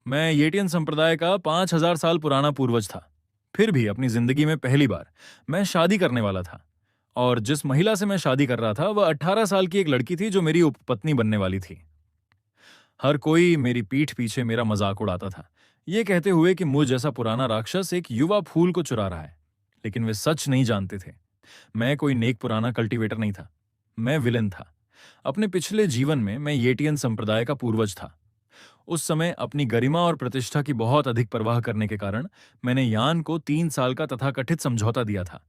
मैं येटियन संप्रदाय का 5000 साल पुराना पूर्वज था। फिर भी अपनी जिंदगी में पहली बार मैं शादी करने वाला था। और जिस महिला से मैं शादी कर रहा था वह 18 साल की एक लड़की थी जो मेरी उपपत्नी बनने वाली थी। हर कोई मेरी पीठ पीछे मेरा मजाक उड़ाता था, ये कहते हुए कि मुझ जैसा पुराना राक्षस एक युवा फूल को चुरा रहा है। लेकिन वे सच नहीं जानते थे। मैं कोई नेक पुराना कल्टीवेटर नहीं था। मैं विलेन था। अपने पिछले जीवन में मैं येटियन संप्रदाय का पूर्वज था। उस समय अपनी गरिमा और प्रतिष्ठा की बहुत अधिक परवाह करने के कारण मैंने यान को 3 साल का तथाकथित समझौता दिया था।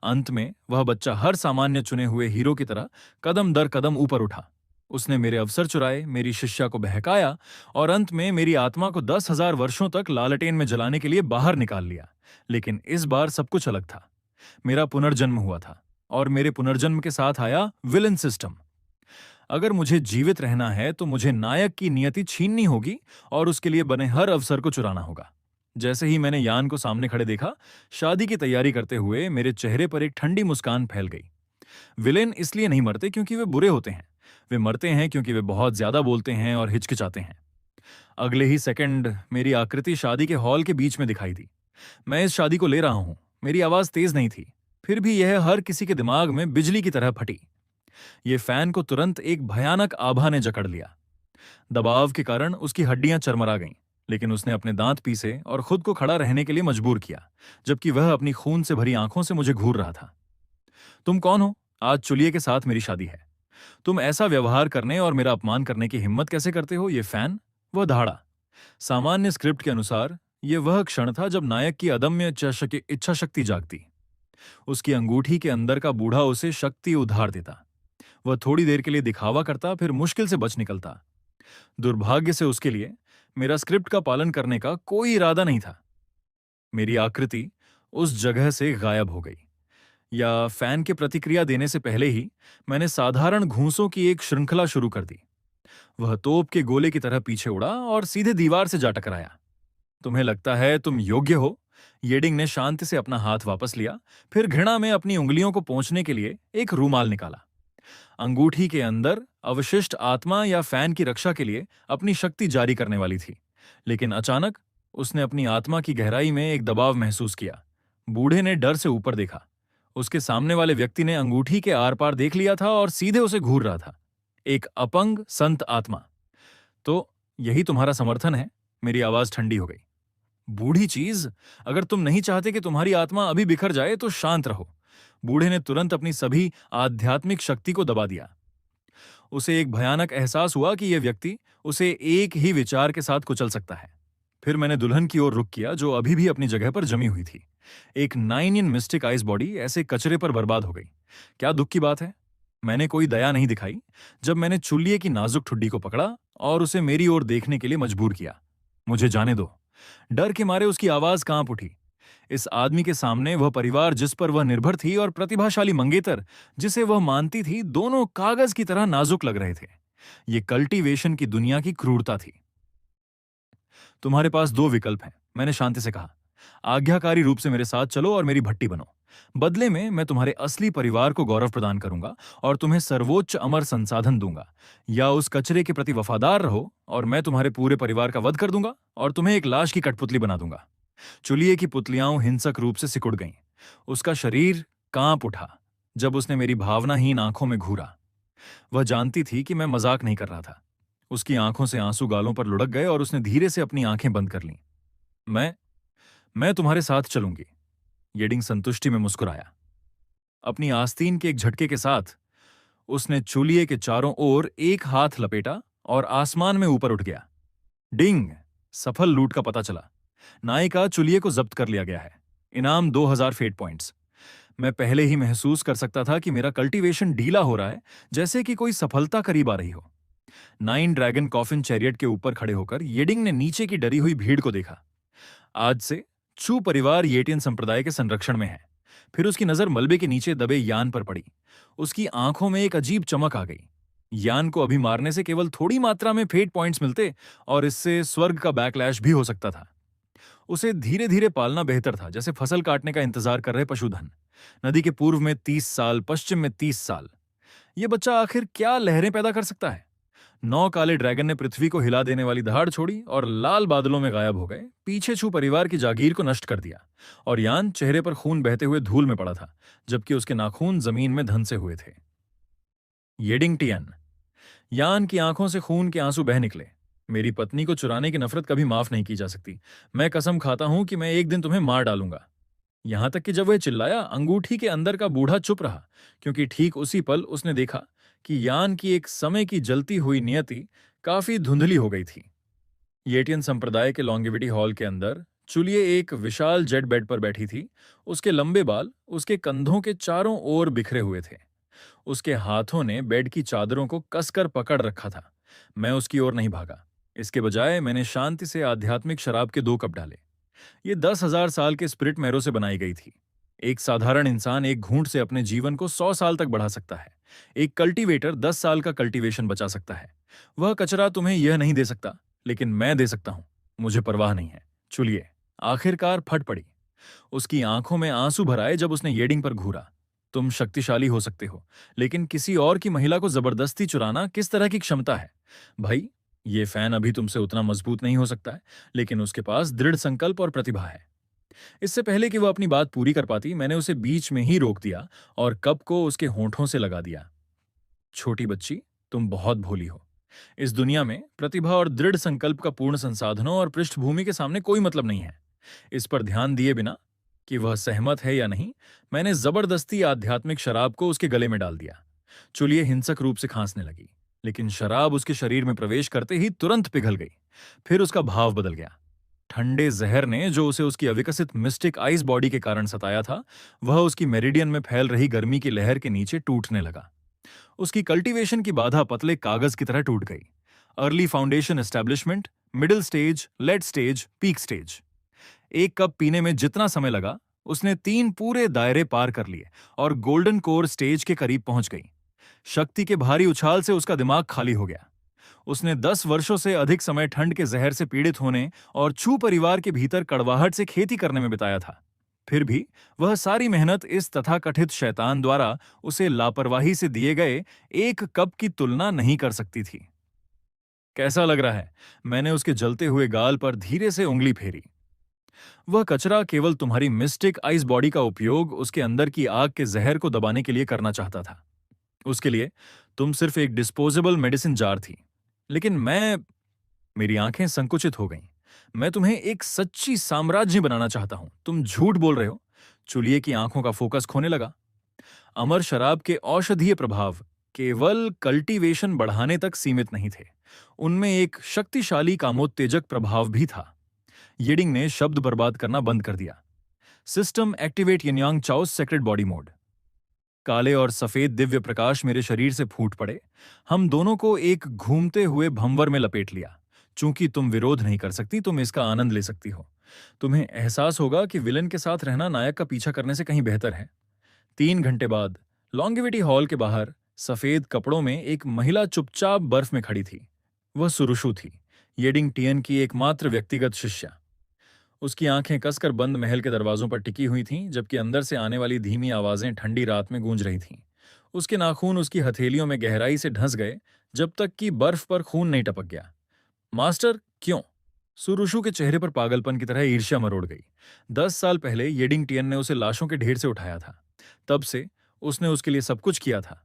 अंत में वह बच्चा हर सामान्य चुने हुए हीरो की तरह कदम दर कदम ऊपर उठा। उसने मेरे अवसर चुराए, मेरी शिष्या को बहकाया और अंत में मेरी आत्मा को 10,000 वर्षों तक लालटेन में जलाने के लिए बाहर निकाल लिया। लेकिन इस बार सब कुछ अलग था। मेरा पुनर्जन्म हुआ था और मेरे पुनर्जन्म के साथ आया विलन सिस्टम। अगर मुझे जीवित रहना है तो मुझे नायक की नियति छीननी होगी और उसके लिए बने हर अवसर को चुराना होगा। जैसे ही मैंने यान को सामने खड़े देखा, शादी की तैयारी करते हुए मेरे चेहरे पर एक ठंडी मुस्कान फैल गई। विलेन इसलिए नहीं मरते क्योंकि वे बुरे होते हैं। वे मरते हैं क्योंकि वे बहुत ज्यादा बोलते हैं और हिचकिचाते हैं। अगले ही सेकंड मेरी आकृति शादी के हॉल के बीच में दिखाई दी। मैं इस शादी को ले रहा हूं। मेरी आवाज तेज नहीं थी, फिर भी यह हर किसी के दिमाग में बिजली की तरह फटी। ये फैन को तुरंत एक भयानक आभा ने जकड़ लिया। दबाव के कारण उसकी हड्डियां चरमरा गईं, लेकिन उसने अपने दांत पीसे और खुद को खड़ा रहने के लिए मजबूर किया, जबकि वह अपनी खून से भरी आंखों से मुझे घूर रहा था। तुम कौन हो? आज चुलिये के साथ मेरी शादी है। तुम ऐसा व्यवहार करने और मेरा अपमान करने की हिम्मत कैसे करते हो? ये फैन, वह दहाड़ा। सामान्य स्क्रिप्ट के अनुसार यह वह क्षण था जब नायक की अदम्य इच्छा शक्ति जागती। उसकी अंगूठी के अंदर का बूढ़ा उसे शक्ति उधार देता। वह थोड़ी देर के लिए दिखावा करता, फिर मुश्किल से बच निकलता। दुर्भाग्य से उसके लिए मेरा स्क्रिप्ट का पालन करने का कोई इरादा नहीं था। मेरी आकृति उस जगह से गायब हो गई। या फैन के प्रतिक्रिया देने से पहले ही मैंने साधारण घूंसों की एक श्रृंखला शुरू कर दी। वह तोप के गोले की तरह पीछे उड़ा और सीधे दीवार से जा टकराया। तुम्हें लगता है तुम योग्य हो? येडिंग ने शांति से अपना हाथ वापस लिया, फिर घृणा में अपनी उंगलियों को पोंछने के लिए एक रूमाल निकाला। अंगूठी के अंदर अवशिष्ट आत्मा या फैन की रक्षा के लिए अपनी शक्ति जारी करने वाली थी। लेकिन अचानक उसने अपनी आत्मा की गहराई में एक दबाव महसूस किया। बूढ़े ने डर से ऊपर देखा। उसके सामने वाले व्यक्ति ने अंगूठी के आर पार देख लिया था और सीधे उसे घूर रहा था। एक अपंग संत आत्मा। तो यही तुम्हारा समर्थन है? मेरी आवाज ठंडी हो गई। बूढ़ी चीज, अगर तुम नहीं चाहते कि तुम्हारी आत्मा अभी बिखर जाए तो शांत रहो। बूढ़े ने तुरंत अपनी सभी आध्यात्मिक शक्ति को दबा दिया। उसे एक भयानक एहसास हुआ कि यह व्यक्ति उसे एक ही विचार के साथ कुचल सकता है। फिर मैंने दुल्हन की ओर रुख किया, जो अभी भी अपनी जगह पर जमी हुई थी। एक 9 इन मिस्टिक आइस बॉडी ऐसे कचरे पर बर्बाद हो गई। क्या दुख की बात है? मैंने कोई दया नहीं दिखाई जब मैंने चुल्लिए की नाजुक ठुड्डी को पकड़ा और उसे मेरी ओर देखने के लिए मजबूर किया। मुझे जाने दो। डर के मारे उसकी आवाज कांप उठी। इस आदमी के सामने वह परिवार जिस पर वह निर्भर थी और प्रतिभाशाली मंगेतर जिसे वह मानती थी, दोनों कागज की तरह नाजुक लग रहे थे। ये कल्टीवेशन की दुनिया की क्रूरता थी। तुम्हारे पास दो विकल्प हैं, मैंने शांति से कहा। आज्ञाकारी रूप से मेरे साथ चलो और मेरी भट्टी बनो। बदले में मैं तुम्हारे असली परिवार को गौरव प्रदान करूंगा और तुम्हें सर्वोच्च अमर संसाधन दूंगा। या उस कचरे के प्रति वफादार रहो और मैं तुम्हारे पूरे परिवार का वध कर दूंगा और तुम्हें एक लाश की कठपुतली बना दूंगा। चुलिये की पुतलियां हिंसक रूप से सिकुड़ गईं। उसका शरीर कांप उठा जब उसने मेरी भावनाहीन आंखों में घूरा। वह जानती थी कि मैं मजाक नहीं कर रहा था। उसकी आंखों से आंसू गालों पर लुढ़क गए और उसने धीरे से अपनी आंखें बंद कर लीं। मैं तुम्हारे साथ चलूंगी। येडिंग संतुष्टि में मुस्कुराया। अपनी आस्तीन के एक झटके के साथ उसने चूलिए के चारों ओर एक हाथ लपेटा और आसमान में ऊपर उठ गया। डिंग! सफल लूट का पता चला। नायिका चुलिए को जब्त कर लिया गया है। इनाम 2000 फेट पॉइंट्स। मैं पहले ही महसूस कर सकता था कि मेरा कल्टीवेशन ढीला हो रहा है, जैसे कि कोई सफलता करीब आ रही हो। 9 ड्रैगन कॉफिन चैरियट के ऊपर खड़े होकर येडिंग ने नीचे की डरी हुई भीड़ को देखा। आज से चू परिवार येटियन संप्रदाय के संरक्षण में है। फिर उसकी नजर मलबे के नीचे दबे यान पर पड़ी। उसकी आंखों में एक अजीब चमक आ गई। यान को अभी मारने से केवल थोड़ी मात्रा में फेट पॉइंट्स मिलते और इससे स्वर्ग का बैकलैश भी हो सकता था। उसे धीरे धीरे पालना बेहतर था, जैसे फसल काटने का इंतजार कर रहे पशुधन। नदी के पूर्व में 30 साल, पश्चिम में 30 साल। यह बच्चा आखिर क्या लहरें पैदा कर सकता है? 9 काले ड्रैगन ने पृथ्वी को हिला देने वाली दहाड़ छोड़ी और लाल बादलों में गायब हो गए, पीछे छू परिवार की जागीर को नष्ट कर दिया। और यान चेहरे पर खून बहते हुए धूल में पड़ा था, जबकि उसके नाखून जमीन में धंसे हुए थे। येडिंग टियन। यान की आंखों से खून के आंसू बह निकले। मेरी पत्नी को चुराने की नफरत कभी माफ नहीं की जा सकती। मैं कसम खाता हूं कि मैं एक दिन तुम्हें मार डालूंगा। यहां तक कि जब वह चिल्लाया, अंगूठी के अंदर का बूढ़ा चुप रहा, क्योंकि ठीक उसी पल उसने देखा कि यान की एक समय की जलती हुई नियति काफी धुंधली हो गई थी। येटियन संप्रदाय के लॉन्गेविटी हॉल के अंदर चुलिए एक विशाल जेट बेड पर बैठी थी। उसके लंबे बाल उसके कंधों के चारों ओर बिखरे हुए थे। उसके हाथों ने बेड की चादरों को कसकर पकड़ रखा था। मैं उसकी ओर नहीं भागा। इसके बजाय मैंने शांति से आध्यात्मिक शराब के 2 कप डाले। ये 10,000 साल के स्पिरिट मैरो से बनाई गई थी। एक साधारण इंसान एक घूंट से अपने जीवन को 100 साल तक बढ़ा सकता है। एक कल्टीवेटर 10 साल का कल्टीवेशन बचा सकता है। वह कचरा तुम्हें यह नहीं दे सकता, लेकिन मैं दे सकता हूं। मुझे परवाह नहीं है। चुलिए आखिरकार फट पड़ी। उसकी आंखों में आंसू भर आए जब उसने येडिंग पर घूरा। तुम शक्तिशाली हो सकते हो, लेकिन किसी और की महिला को जबरदस्ती चुराना किस तरह की क्षमता है? भाई, ये फैन अभी तुमसे उतना मजबूत नहीं हो सकता है, लेकिन उसके पास दृढ़ संकल्प और प्रतिभा है। इससे पहले कि वह अपनी बात पूरी कर पाती, मैंने उसे बीच में ही रोक दिया और कप को उसके होंठों से लगा दिया। छोटी बच्ची, तुम बहुत भोली हो। इस दुनिया में प्रतिभा और दृढ़ संकल्प का पूर्ण संसाधनों और पृष्ठभूमि के सामने कोई मतलब नहीं है। इस पर ध्यान दिए बिना कि वह सहमत है या नहीं, मैंने जबरदस्ती आध्यात्मिक शराब को उसके गले में डाल दिया। चुलिए हिंसक रूप से खांसने लगी, लेकिन शराब उसके शरीर में प्रवेश करते ही तुरंत पिघल गई। फिर उसका भाव बदल गया। ठंडे जहर ने जो उसे उसकी अविकसित मिस्टिक आइस बॉडी के कारण सताया था, वह उसकी मेरिडियन में फैल रही गर्मी की लहर के नीचे टूटने लगा। उसकी कल्टीवेशन की बाधा पतले कागज की तरह टूट गई। Early foundation establishment, middle stage, late stage, peak stage. एक कप पीने में जितना समय लगा, उसने 3 पूरे दायरे पार कर लिए और गोल्डन कोर स्टेज के करीब पहुंच गई। शक्ति के भारी उछाल से उसका दिमाग खाली हो गया। उसने 10 वर्षों से अधिक समय ठंड के जहर से पीड़ित होने और छू परिवार के भीतर कड़वाहट से खेती करने में बिताया था। फिर भी वह सारी मेहनत इस तथाकथित शैतान द्वारा उसे लापरवाही से दिए गए 1 कप की तुलना नहीं कर सकती थी। कैसा लग रहा है? मैंने उसके जलते हुए गाल पर धीरे से उंगली फेरी। वह कचरा केवल तुम्हारी मिस्टिक आइस बॉडी का उपयोग उसके अंदर की आग के जहर को दबाने के लिए करना चाहता था। उसके लिए तुम सिर्फ एक डिस्पोजेबल मेडिसिन जार थी। लेकिन मैं मेरी आंखें संकुचित हो गईं। मैं तुम्हें एक सच्ची साम्राज्य बनाना चाहता हूं। तुम झूठ बोल रहे हो। चुलिए की आंखों का फोकस खोने लगा। अमर शराब के औषधीय प्रभाव केवल कल्टीवेशन बढ़ाने तक सीमित नहीं थे। उनमें एक शक्तिशाली कामोत्तेजक प्रभाव भी था। येडिंग ने शब्द बर्बाद करना बंद कर दिया। System activate yin yang chaos secret body mode. काले और सफेद दिव्य प्रकाश मेरे शरीर से फूट पड़े। हम दोनों को एक घूमते हुए भंवर में लपेट लिया। चूंकि तुम विरोध नहीं कर सकती, तुम इसका आनंद ले सकती हो। तुम्हें एहसास होगा कि विलन के साथ रहना नायक का पीछा करने से कहीं बेहतर है। 3 घंटे बाद लॉन्गेविटी हॉल के बाहर सफेद कपड़ों में एक महिला चुपचाप बर्फ में खड़ी थी। वह सुरुशु थी, येडिंग टियन की एकमात्र व्यक्तिगत शिष्या। उसकी आंखें कसकर बंद महल के दरवाजों पर टिकी हुई थीं, जबकि अंदर से आने वाली धीमी आवाजें ठंडी रात में गूंज रही थीं। उसके नाखून उसकी हथेलियों में गहराई से ढंस गए, जब तक कि बर्फ पर खून नहीं टपक गया। मास्टर, क्यों? सुरुशु के चेहरे पर पागलपन की तरह ईर्ष्या मरोड़ गई। 10 साल पहले येडिंग टियन ने उसे लाशों के ढेर से उठाया था। तब से उसने उसके लिए सब कुछ किया था।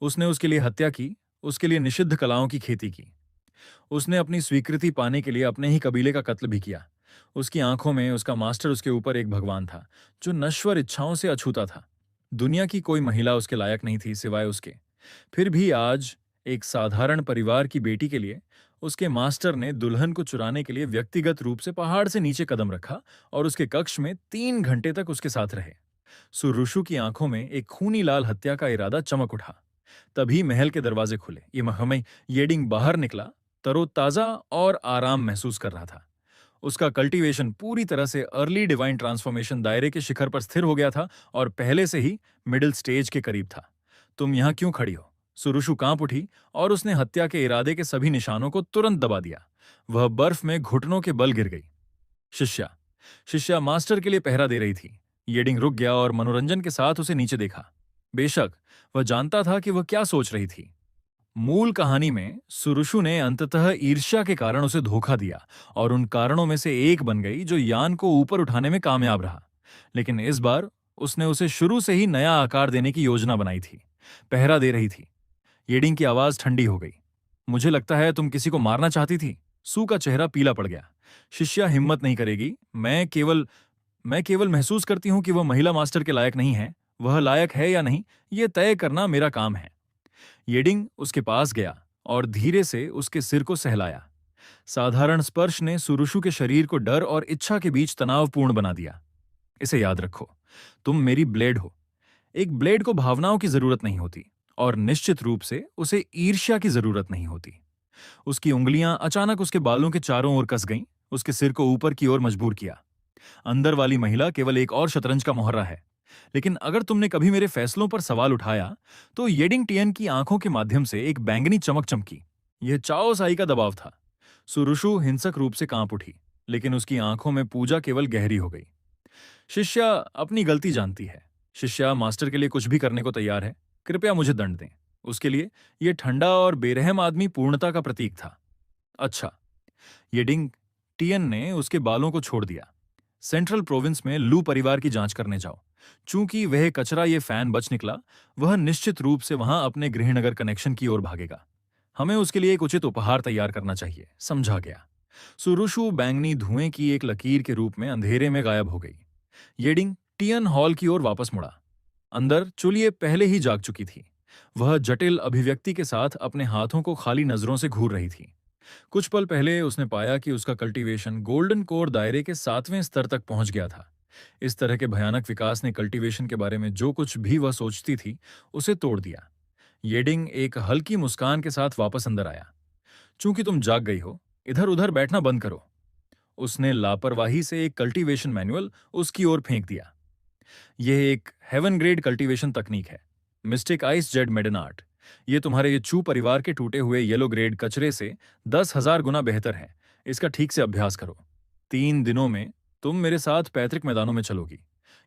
उसने उसके लिए हत्या की, उसके लिए निषिद्ध कलाओं की खेती की। उसने अपनी स्वीकृति पाने के लिए अपने ही कबीले का कत्ल भी किया। उसकी आंखों में उसका मास्टर उसके ऊपर एक भगवान था, जो नश्वर इच्छाओं से अछूता था। दुनिया की कोई महिला उसके लायक नहीं थी सिवाय उसके। फिर भी आज एक साधारण परिवार की बेटी के लिए उसके मास्टर ने दुल्हन को चुराने के लिए व्यक्तिगत रूप से पहाड़ से नीचे कदम रखा और उसके कक्ष में 3 घंटे तक उसके साथ रहे। सुरुशु की आंखों में एक खूनी लाल हत्या का इरादा चमक उठा। तभी महल के दरवाजे खुले। ये महमय येडिंग बाहर निकला, तरोताजा और आराम महसूस कर रहा था। उसका कल्टीवेशन पूरी तरह से अर्ली डिवाइन ट्रांसफॉर्मेशन दायरे के शिखर पर स्थिर हो गया था और पहले से ही मिडिल स्टेज के करीब था। तुम यहां क्यों खड़ी हो? सुरुशु कांप उठी और उसने हत्या के इरादे के सभी निशानों को तुरंत दबा दिया। वह बर्फ में घुटनों के बल गिर गई। शिष्या शिष्या मास्टर के लिए पहरा दे रही थी। येडिंग रुक गया और मनोरंजन के साथ उसे नीचे देखा। बेशक वह जानता था कि वह क्या सोच रही थी। मूल कहानी में सुरुशु ने अंततः ईर्ष्या के कारण उसे धोखा दिया और उन कारणों में से एक बन गई जो यान को ऊपर उठाने में कामयाब रहा। लेकिन इस बार उसने उसे शुरू से ही नया आकार देने की योजना बनाई थी। पहरा दे रही थी। येडिंग की आवाज ठंडी हो गई। मुझे लगता है तुम किसी को मारना चाहती थी। सू का चेहरा पीला पड़ गया। शिष्या हिम्मत नहीं करेगी। मैं केवल महसूस करती हूं कि वह महिला मास्टर के लायक नहीं है। वह लायक है या नहीं, यह तय करना मेरा काम है। येडिंग उसके पास गया और धीरे से उसके सिर को सहलाया। साधारण स्पर्श ने सुरुशु के शरीर को डर और इच्छा के बीच तनावपूर्ण बना दिया। इसे याद रखो, तुम मेरी ब्लेड हो। एक ब्लेड को भावनाओं की जरूरत नहीं होती और निश्चित रूप से उसे ईर्ष्या की जरूरत नहीं होती। उसकी उंगलियां अचानक उसके बालों के चारों ओर कस गईं, उसके सिर को ऊपर की ओर मजबूर किया। अंदर वाली महिला केवल एक और शतरंज का मोहर्रा है। लेकिन अगर तुमने कभी मेरे फैसलों पर सवाल उठाया तो येडिंग टियन की आंखों के माध्यम से एक बैंगनी चमक चमकी। यह चाओ साई का दबाव था। सुरुशु हिंसक रूप से कांप उठी, लेकिन उसकी आंखों में पूजा केवल गहरी हो गई। शिष्या अपनी गलती जानती है। शिष्या मास्टर के लिए कुछ भी करने को तैयार है। कृपया मुझे दंड दें। उसके लिए यह ठंडा और बेरहम आदमी पूर्णता का प्रतीक था। अच्छा। येडिंग टियन ने उसके बालों को छोड़ दिया। सेंट्रल प्रोविंस में लू परिवार की जांच करने जाओ। चूंकि वह कचरा ये फैन बच निकला, वह निश्चित रूप से वहां अपने गृहनगर कनेक्शन की ओर भागेगा। हमें उसके लिए एक उचित उपहार तैयार करना चाहिए। समझा गया। सुरुशु बैंगनी धुएं की एक लकीर के रूप में अंधेरे में गायब हो गई। येडिंग टियन हॉल की ओर वापस मुड़ा। अंदर चुलिए पहले ही जाग चुकी थी। वह जटिल अभिव्यक्ति के साथ अपने हाथों को खाली नजरों से घूर रही थी। कुछ पल पहले उसने पाया कि उसका कल्टीवेशन गोल्डन कोर दायरे के 7वें स्तर तक पहुंच गया था। इस तरह के भयानक विकास ने कल्टीवेशन के बारे में जो कुछ भी वह सोचती थी उसे तोड़ दिया। येडिंग एक हल्की मुस्कान के साथ वापस अंदर आया। चूंकि तुम जाग गई हो, इधर उधर बैठना बंद करो। उसने लापरवाही से एक कल्टीवेशन मैनुअल उसकी ओर फेंक दिया। यह एक हेवन ग्रेड कल्टीवेशन तकनीक है, मिस्टिक आइस जेड मेडनार्ट। ये तुम्हारे ये चू परिवार के टूटे हुए येलो ग्रेड कचरे से 10,000 गुना बेहतर है। इसका ठीक से अभ्यास करो। 3 दिनों में तुम मेरे साथ पैतृक मैदानों में चलोगी।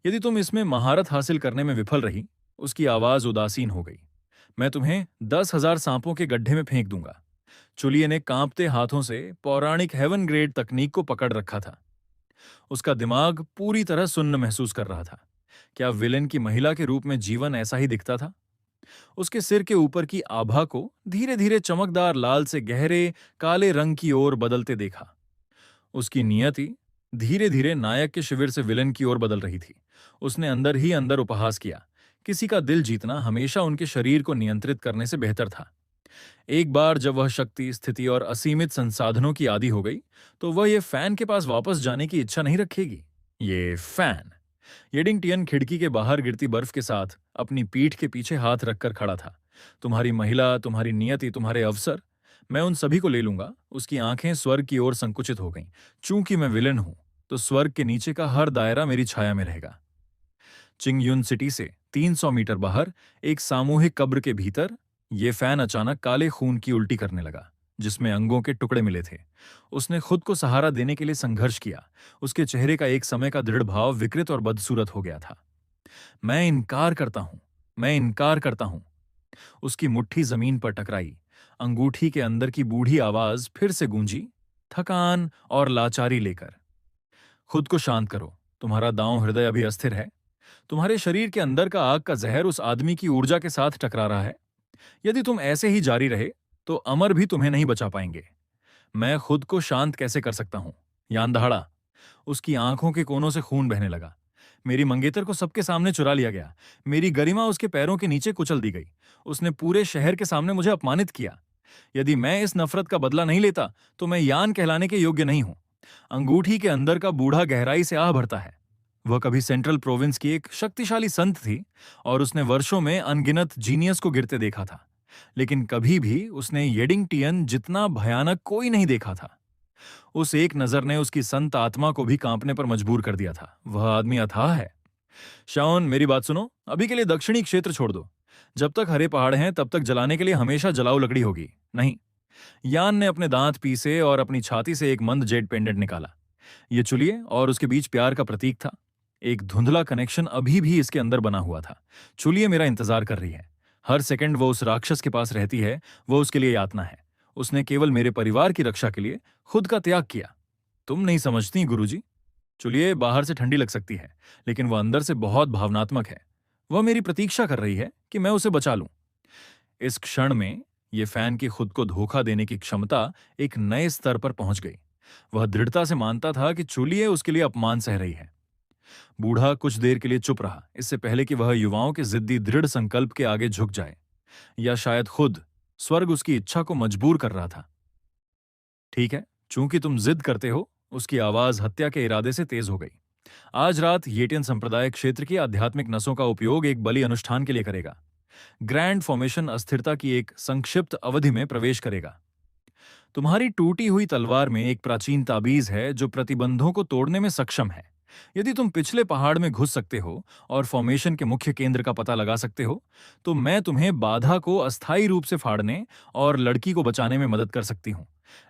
यदि तुम इसमें महारत हासिल करने में विफल रही। उसकी आवाज उदासीन हो गई। मैं तुम्हें 10,000 सांपों के गड्ढे में फेंक दूंगा। चुलिए ने कांपते हाथों से पौराणिक हेवन ग्रेड तकनीक को पकड़ रखा था। उसका दिमाग पूरी तरह सुन्न महसूस कर रहा था। क्या विलेन की महिला के रूप में जीवन ऐसा ही दिखता था? उसके सिर के ऊपर की आभा को धीरे धीरे चमकदार लाल से गहरे काले रंग की ओर बदलते देखा। उसकी नियति धीरे धीरे नायक के शिविर से विलेन की ओर बदल रही थी। उसने अंदर ही अंदर उपहास किया। किसी का दिल जीतना हमेशा उनके शरीर को नियंत्रित करने से बेहतर था। एक बार जब वह शक्ति, स्थिति और असीमित संसाधनों की आदी हो गई, तो वह ये फैन के पास वापस जाने की इच्छा नहीं रखेगी। ये फैन। येडिंग टियन खिड़की के बाहर गिरती बर्फ के साथ अपनी पीठ के पीछे हाथ रखकर खड़ा था। तुम्हारी महिला, तुम्हारी नियति, तुम्हारे अवसर, मैं उन सभी को ले लूंगा। उसकी आंखें स्वर्ग की ओर संकुचित हो गईं। चूंकि मैं विलेन हूं, तो स्वर्ग के नीचे का हर दायरा मेरी छाया में रहेगा। चिंगयुन सिटी से 300 मीटर बाहर एक सामूहिक कब्र के भीतर ये फैन अचानक काले खून की उल्टी करने लगा, जिसमें अंगों के टुकड़े मिले थे। उसने खुद को सहारा देने के लिए संघर्ष किया। उसके चेहरे का एक समय का दृढ़ भाव विकृत और बदसूरत हो गया था। मैं इनकार करता हूं, मैं इनकार करता हूं। उसकी मुट्ठी जमीन पर टकराई। अंगूठी के अंदर की बूढ़ी आवाज फिर से गूंजी, थकान और लाचारी लेकर। खुद को शांत करो। तुम्हारा दांव हृदय अभी अस्थिर है। तुम्हारे शरीर के अंदर का आग का जहर उस आदमी की ऊर्जा के साथ टकरा रहा है। यदि तुम ऐसे ही जारी रहे तो अमर भी तुम्हें नहीं बचा पाएंगे। मैं खुद को शांत कैसे कर सकता हूं? यान दहाड़ा। उसकी आंखों के कोनों से खून बहने लगा। मेरी मंगेतर को सबके सामने चुरा लिया गया। मेरी गरिमा उसके पैरों के नीचे कुचल दी गई। उसने पूरे शहर के सामने मुझे अपमानित किया। यदि मैं इस नफरत का बदला नहीं लेता तो मैं यान कहलाने के योग्य नहीं हूं। अंगूठी के अंदर का बूढ़ा गहराई से आह भरता है। वह कभी सेंट्रल प्रोविंस की एक शक्तिशाली संत थी और उसने वर्षों में अनगिनत जीनियस को गिरते देखा था। लेकिन कभी भी उसने येडिंग टियन जितना भयानक कोई नहीं देखा था। उस एक नजर ने उसकी संत आत्मा को भी कांपने पर मजबूर कर दिया था। वह आदमी अथाह है। शाओन, मेरी बात सुनो। अभी के लिए दक्षिणी क्षेत्र छोड़ दो। जब तक हरे पहाड़ हैं तब तक जलाने के लिए हमेशा जलाऊ लकड़ी होगी। नहीं। यान ने अपने दांत पीसे और अपनी छाती से एक मंद जेड पेंडेंट निकाला। ये चुलिए और उसके बीच प्यार का प्रतीक था। एक धुंधला कनेक्शन अभी भी इसके अंदर बना हुआ था। चुलिए मेरा इंतजार कर रही है। हर सेकंड वो उस राक्षस के पास रहती है, वो उसके लिए यातना है। उसने केवल मेरे परिवार की रक्षा के लिए खुद का त्याग किया। तुम नहीं समझती गुरुजी। चुलिए बाहर से ठंडी लग सकती है, लेकिन वह अंदर से बहुत भावनात्मक है। वह मेरी प्रतीक्षा कर रही है कि मैं उसे बचा लूं। इस क्षण में ये फैन की खुद को धोखा देने की क्षमता एक नए स्तर पर पहुंच गई। वह दृढ़ता से मानता था कि चुलिए उसके लिए अपमान सह रही है। बूढ़ा कुछ देर के लिए चुप रहा, इससे पहले कि वह युवाओं के जिद्दी दृढ़ संकल्प के आगे झुक जाए, या शायद खुद स्वर्ग उसकी इच्छा को मजबूर कर रहा था। ठीक है, चूंकि तुम जिद करते हो। उसकी आवाज हत्या के इरादे से तेज हो गई। आज रात येटियन संप्रदाय क्षेत्र की आध्यात्मिक नसों का उपयोग एक बलि अनुष्ठान के लिए करेगा। ग्रैंड फॉर्मेशन अस्थिरता की एक संक्षिप्त अवधि में प्रवेश करेगा। तुम्हारी टूटी हुई तलवार में एक प्राचीन ताबीज है जो प्रतिबंधों को तोड़ने में सक्षम है। यदि तुम पिछले पहाड़ में घुस सकते हो और फॉर्मेशन के मुख्य केंद्र का पता लगा सकते हो, तो मैं तुम्हें बाधा को अस्थायी रूप से फाड़ने और लड़की को बचाने में मदद कर सकती हूं।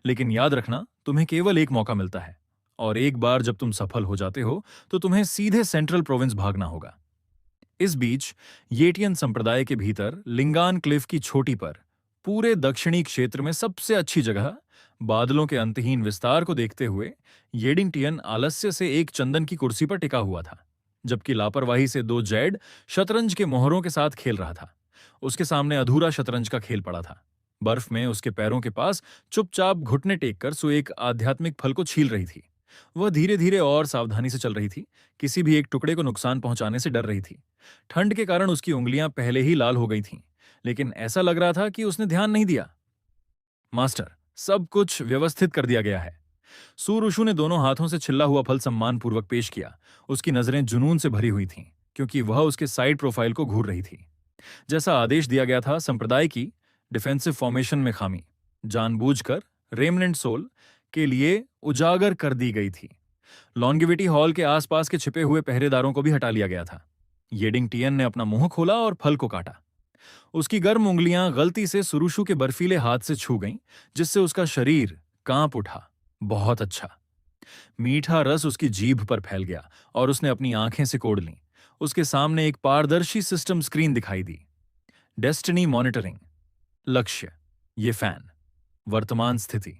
लेकिन याद रखना, तुम्हें केवल एक मौका मिलता है, और एक बार जब तुम सफल हो जाते हो तो तुम्हें सीधे सेंट्रल प्रोविंस भागना होगा। इस बीच येटियन संप्रदाय के भीतर लिंगान क्लिफ की छोटी पर पूरे दक्षिणी क्षेत्र में सबसे अच्छी जगह, बादलों के अंतहीन विस्तार को देखते हुए येडिंगटियन आलस्य से एक चंदन की कुर्सी पर टिका हुआ था, जबकि लापरवाही से दो जैड शतरंज के मोहरों के साथ खेल रहा था। उसके सामने अधूरा शतरंज का खेल पड़ा था। बर्फ में उसके पैरों के पास चुपचाप घुटने टेककर सो एक आध्यात्मिक फल को छील रही थी। वह धीरे धीरे और सावधानी से चल रही थी, किसी भी एक टुकड़े को नुकसान पहुंचाने से डर रही थी। ठंड के कारण उसकी उंगलियां पहले ही लाल हो गई थीं, लेकिन ऐसा लग रहा था कि उसने ध्यान नहीं दिया। मास्टर, सब कुछ व्यवस्थित कर दिया गया है। सूरुषु ने दोनों हाथों से छिल्ला हुआ फल सम्मानपूर्वक पेश किया। उसकी नजरें जुनून से भरी हुई थीं, क्योंकि वह उसके साइड प्रोफाइल को घूर रही थी। जैसा आदेश दिया गया था, संप्रदाय की डिफेंसिव फॉर्मेशन में खामी जानबूझकर रेमनेंट सोल के लिए उजागर कर दी गई थी। लॉन्गिविटी हॉल के आसपास के छिपे हुए पहरेदारों को भी हटा लिया गया था। येडिंगटियन ने अपना मुंह खोला और फल को काटा। उसकी गर्म उंगलियां गलती से सुरुशु के बर्फीले हाथ से छू गईं, जिससे उसका शरीर कांप उठा। बहुत अच्छा। मीठा रस उसकी जीभ पर फैल गया और उसने अपनी आंखें सिकोड़ लीं। उसके सामने एक पारदर्शी सिस्टम स्क्रीन दिखाई दी। Destiny monitoring. लक्ष्य, ये फैन। वर्तमान स्थिति,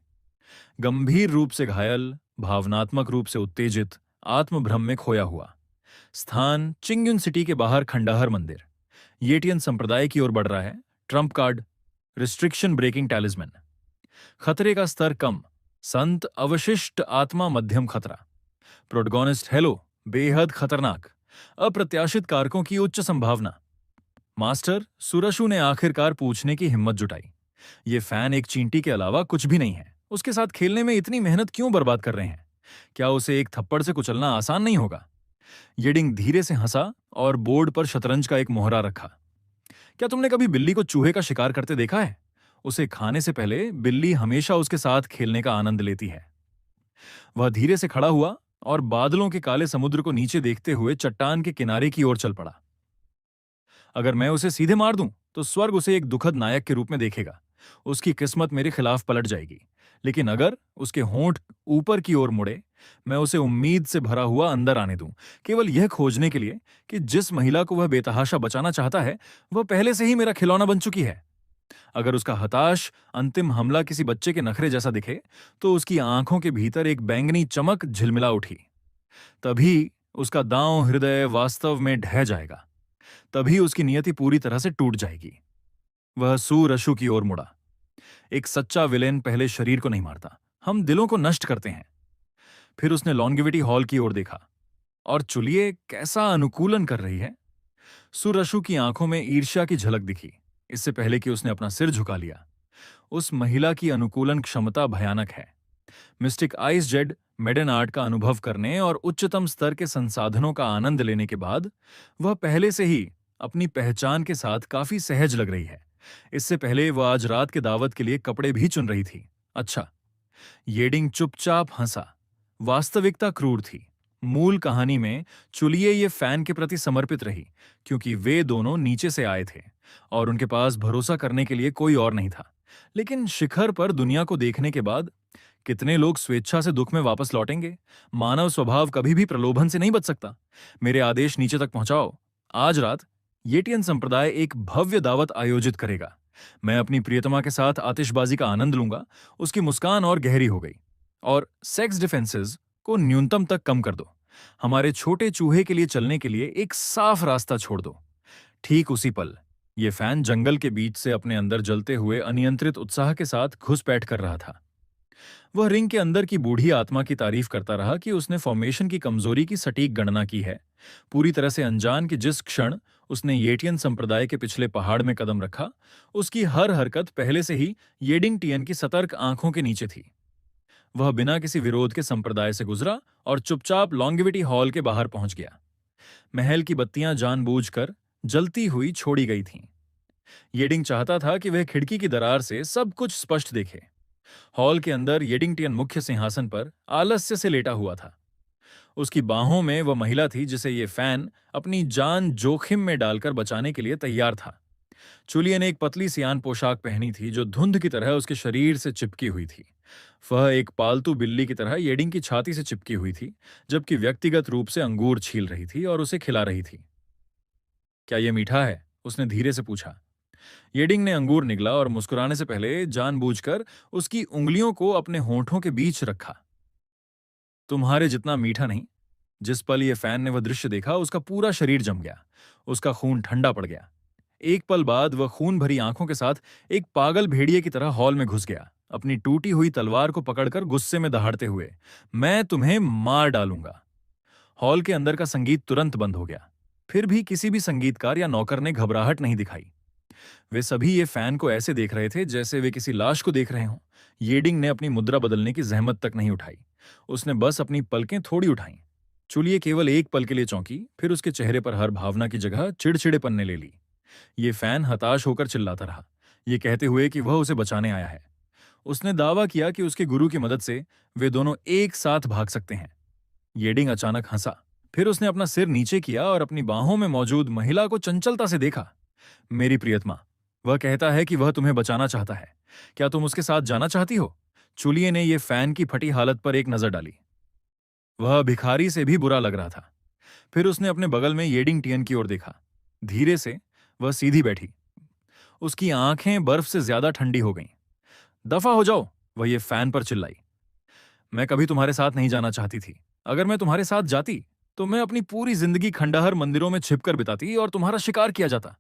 गंभीर रूप से घायल, भावनात्मक रूप से उत्तेजित, आत्मभ्रम में खोया हुआ। स्थान, चिंग्युन सिटी के बाहर खंडहर मंदिर। येटियन संप्रदाय की ओर बढ़ रहा है। Trump card, restriction breaking talisman. खतरे का स्तर कम, संत अवशिष्ट आत्मा मध्यम खतरा। प्रोटगोनिस्ट हेलो, बेहद खतरनाक, अप्रत्याशित कारकों की उच्च संभावना। मास्टर, सुरशु ने आखिरकार पूछने की हिम्मत जुटाई। ये फैन एक चींटी के अलावा कुछ भी नहीं है। उसके साथ खेलने में इतनी मेहनत क्यों बर्बाद कर रहे हैं? क्या उसे एक थप्पड़ से कुचलना आसान नहीं होगा? येडिंग धीरे से हंसा और बोर्ड पर शतरंज का एक मोहरा रखा। क्या तुमने कभी बिल्ली को चूहे का शिकार करते देखा है? उसे खाने से पहले बिल्ली हमेशा उसके साथ खेलने का आनंद लेती है। वह धीरे से खड़ा हुआ और बादलों के काले समुद्र को नीचे देखते हुए चट्टान के किनारे की ओर चल पड़ा। अगर मैं उसे सीधे मार दूं, तो स्वर्ग उसे एक दुखद नायक के रूप में देखेगा। उसकी किस्मत मेरे खिलाफ पलट जाएगी। लेकिन अगर उसके होंठ ऊपर की ओर मुड़े, मैं उसे उम्मीद से भरा हुआ अंदर आने दूं, केवल यह खोजने के लिए कि जिस महिला को वह बेतहाशा बचाना चाहता है, वह पहले से ही मेरा खिलौना बन चुकी है। अगर उसका हताश अंतिम हमला किसी बच्चे के नखरे जैसा दिखे, तो उसकी आंखों के भीतर एक बैंगनी चमक झिलमिला उठी। तभी उसका दांव हृदय वास्तव में ढह जाएगा। तभी उसकी नियति पूरी तरह से टूट जाएगी। वह सूरशु की ओर मुड़ा। एक सच्चा विलेन पहले शरीर को नहीं मारता, हम दिलों को नष्ट करते हैं। फिर उसने लॉन्गिविटी हॉल की ओर देखा। और चुलिए कैसा अनुकूलन कर रही है। सुरशु की आंखों में ईर्ष्या की झलक दिखी, इससे पहले कि उसने अपना सिर झुका लिया। उस महिला की अनुकूलन क्षमता भयानक है। Mystic ice jade maiden art का अनुभव करने और उच्चतम स्तर के संसाधनों का आनंद लेने के बाद वह पहले से ही अपनी पहचान के साथ काफी सहज लग रही है। इससे पहले वह आज रात के दावत के लिए कपड़े भी चुन रही थी। अच्छा। येडिंग चुपचाप हंसा। वास्तविकता क्रूर थी। मूल कहानी में चुलिए ये फैन के प्रति समर्पित रही, क्योंकि वे दोनों नीचे से आए थे और उनके पास भरोसा करने के लिए कोई और नहीं था। लेकिन शिखर पर दुनिया को देखने के बाद कितने लोग स्वेच्छा से दुख में वापस लौटेंगे? मानव स्वभाव कभी भी प्रलोभन से नहीं बच सकता। मेरे आदेश नीचे तक पहुंचाओ। आज रात येटियन संप्रदाय एक भव्य दावत आयोजित करेगा। मैं अपनी प्रियतमा के साथ आतिशबाजी का आनंद लूंगा। उसकी मुस्कान और गहरी हो गई। और सेक्स डिफेंसेस को न्यूनतम तक कम कर दो। हमारे छोटे चूहे के लिए चलने के लिए एक साफ रास्ता छोड़ दो। ठीक उसी पल ये फैन जंगल के बीच से अपने अंदर जलते हुए अनियंत्रित उत्साह के साथ घुसपैठ कर रहा था। वह रिंग के अंदर की बूढ़ी आत्मा की तारीफ करता रहा कि उसने फॉर्मेशन की कमजोरी की सटीक गणना की है, पूरी तरह से अनजान कि जिस क्षण उसने येटियन संप्रदाय के पिछले पहाड़ में कदम रखा, उसकी हर हरकत पहले से ही येडिंगटियन की सतर्क आंखों के नीचे थी। वह बिना किसी विरोध के संप्रदाय से गुजरा और चुपचाप लॉन्गिविटी हॉल के बाहर पहुंच गया। महल की बत्तियां जानबूझकर जलती हुई छोड़ी गई थीं। येडिंग चाहता था कि वह खिड़की की दरार से सब कुछ स्पष्ट देखे। हॉल के अंदर येडिंगटियन मुख्य सिंहासन पर आलस्य से लेटा हुआ था। उसकी बाहों में वह महिला थी जिसे ये फैन अपनी जान जोखिम में डालकर बचाने के लिए तैयार था। चुलिया ने एक पतली सियान पोशाक पहनी थी जो धुंध की तरह उसके शरीर से चिपकी हुई थी। वह एक पालतू बिल्ली की तरह येडिंग की छाती से चिपकी हुई थी, जबकि व्यक्तिगत रूप से अंगूर छील रही थी और उसे खिला रही थी। क्या यह मीठा है? उसने धीरे से पूछा। येडिंग ने अंगूर निगला और मुस्कुराने से पहले जानबूझकर उसकी उंगलियों को अपने होंठों के बीच रखा। तुम्हारे जितना मीठा नहीं। जिस पल ये फैन ने वह दृश्य देखा, उसका पूरा शरीर जम गया। उसका खून ठंडा पड़ गया। एक पल बाद वह खून भरी आंखों के साथ एक पागल भेड़िए की तरह हॉल में घुस गया, अपनी टूटी हुई तलवार को पकड़कर गुस्से में दहाड़ते हुए, मैं तुम्हें मार डालूंगा। हॉल के अंदर का संगीत तुरंत बंद हो गया। फिर भी किसी भी संगीतकार या नौकर ने घबराहट नहीं दिखाई। वे सभी ये फैन को ऐसे देख रहे थे जैसे वे किसी लाश को देख रहे हों। येडिंग ने अपनी मुद्रा बदलने की जहमत तक नहीं उठाई। उसने बस अपनी पलकें थोड़ी उठाईं। चुलिए केवल एक पल के लिए चौंकी, फिर उसके चेहरे पर हर भावना की जगह चिड़चिड़ेपन ने ले ली। ये फैन हताश होकर चिल्लाता रहा, ये कहते हुए कि वह उसे बचाने आया है। उसने दावा किया कि उसके गुरु की मदद से वे दोनों एक साथ भाग सकते हैं। येडिंग अचानक हंसा। फिर उसने अपना सिर नीचे किया और अपनी बाहों में मौजूद महिला को चंचलता से देखा। मेरी प्रियतमा, वह कहता है कि वह तुम्हें बचाना चाहता है। क्या तुम उसके साथ जाना चाहती हो? चुलिए ने यह फैन की फटी हालत पर एक नजर डाली। वह भिखारी से भी बुरा लग रहा था। फिर उसने अपने बगल में येडिंगटियन की ओर देखा। धीरे से वह सीधी बैठी। उसकी आंखें बर्फ से ज्यादा ठंडी हो गईं। दफा हो जाओ, वह ये फैन पर चिल्लाई। मैं कभी तुम्हारे साथ नहीं जाना चाहती थी। अगर मैं तुम्हारे साथ जाती तो मैं अपनी पूरी जिंदगी खंडहर मंदिरों में छिपकर बिताती और तुम्हारा शिकार किया जाता।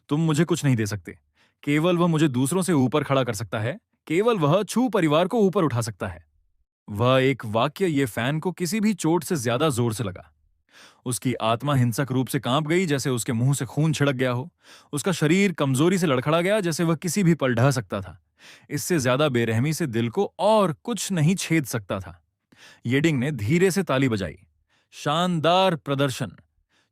तुम मुझे कुछ नहीं दे सकते। केवल वह मुझे दूसरों से ऊपर खड़ा कर सकता है। केवल वह छू परिवार को ऊपर उठा सकता है। वह एक वाक्य ये फैन को किसी भी चोट से ज्यादा जोर से लगा। उसकी आत्मा हिंसक रूप से कांप गई, जैसे उसके मुंह से खून छिड़क गया हो। उसका शरीर कमजोरी से लड़खड़ा गया, जैसे वह किसी भी पल ढह सकता था। इससे ज्यादा बेरहमी से दिल को और कुछ नहीं छेद सकता था। येडिंग ने धीरे से ताली बजाई। शानदार प्रदर्शन।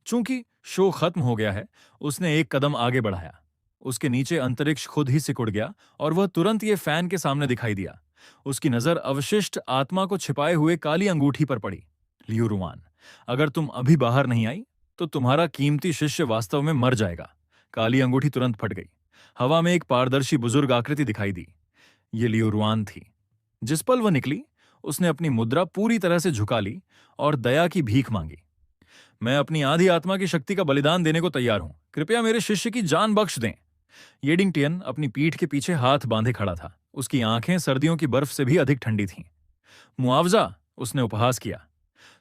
चूंकि शो खत्म हो गया है, उसने एक कदम आगे बढ़ाया। उसके नीचे अंतरिक्ष खुद ही सिकुड़ गया और वह तुरंत ये फैन के सामने दिखाई दिया। उसकी नजर अवशिष्ट आत्मा को छिपाए हुए काली अंगूठी पर पड़ी। लियू रुआन, अगर तुम अभी बाहर नहीं आई तो तुम्हारा कीमती शिष्य वास्तव में मर जाएगा। काली अंगूठी तुरंत फट गई। हवा में एक पारदर्शी बुजुर्ग आकृति दिखाई दी। ये लियू रुआन थी। जिस पल वह निकली, उसने अपनी मुद्रा पूरी तरह से झुका ली और दया की भीख मांगी। मैं अपनी आधी आत्मा की शक्ति का बलिदान देने को तैयार हूं। कृपया मेरे शिष्य की जान बख्श दें। येडिंगटियन अपनी पीठ के पीछे हाथ बांधे खड़ा था। उसकी आंखें सर्दियों की बर्फ से भी अधिक ठंडी थीं। मुआवजा, उसने उपहास किया।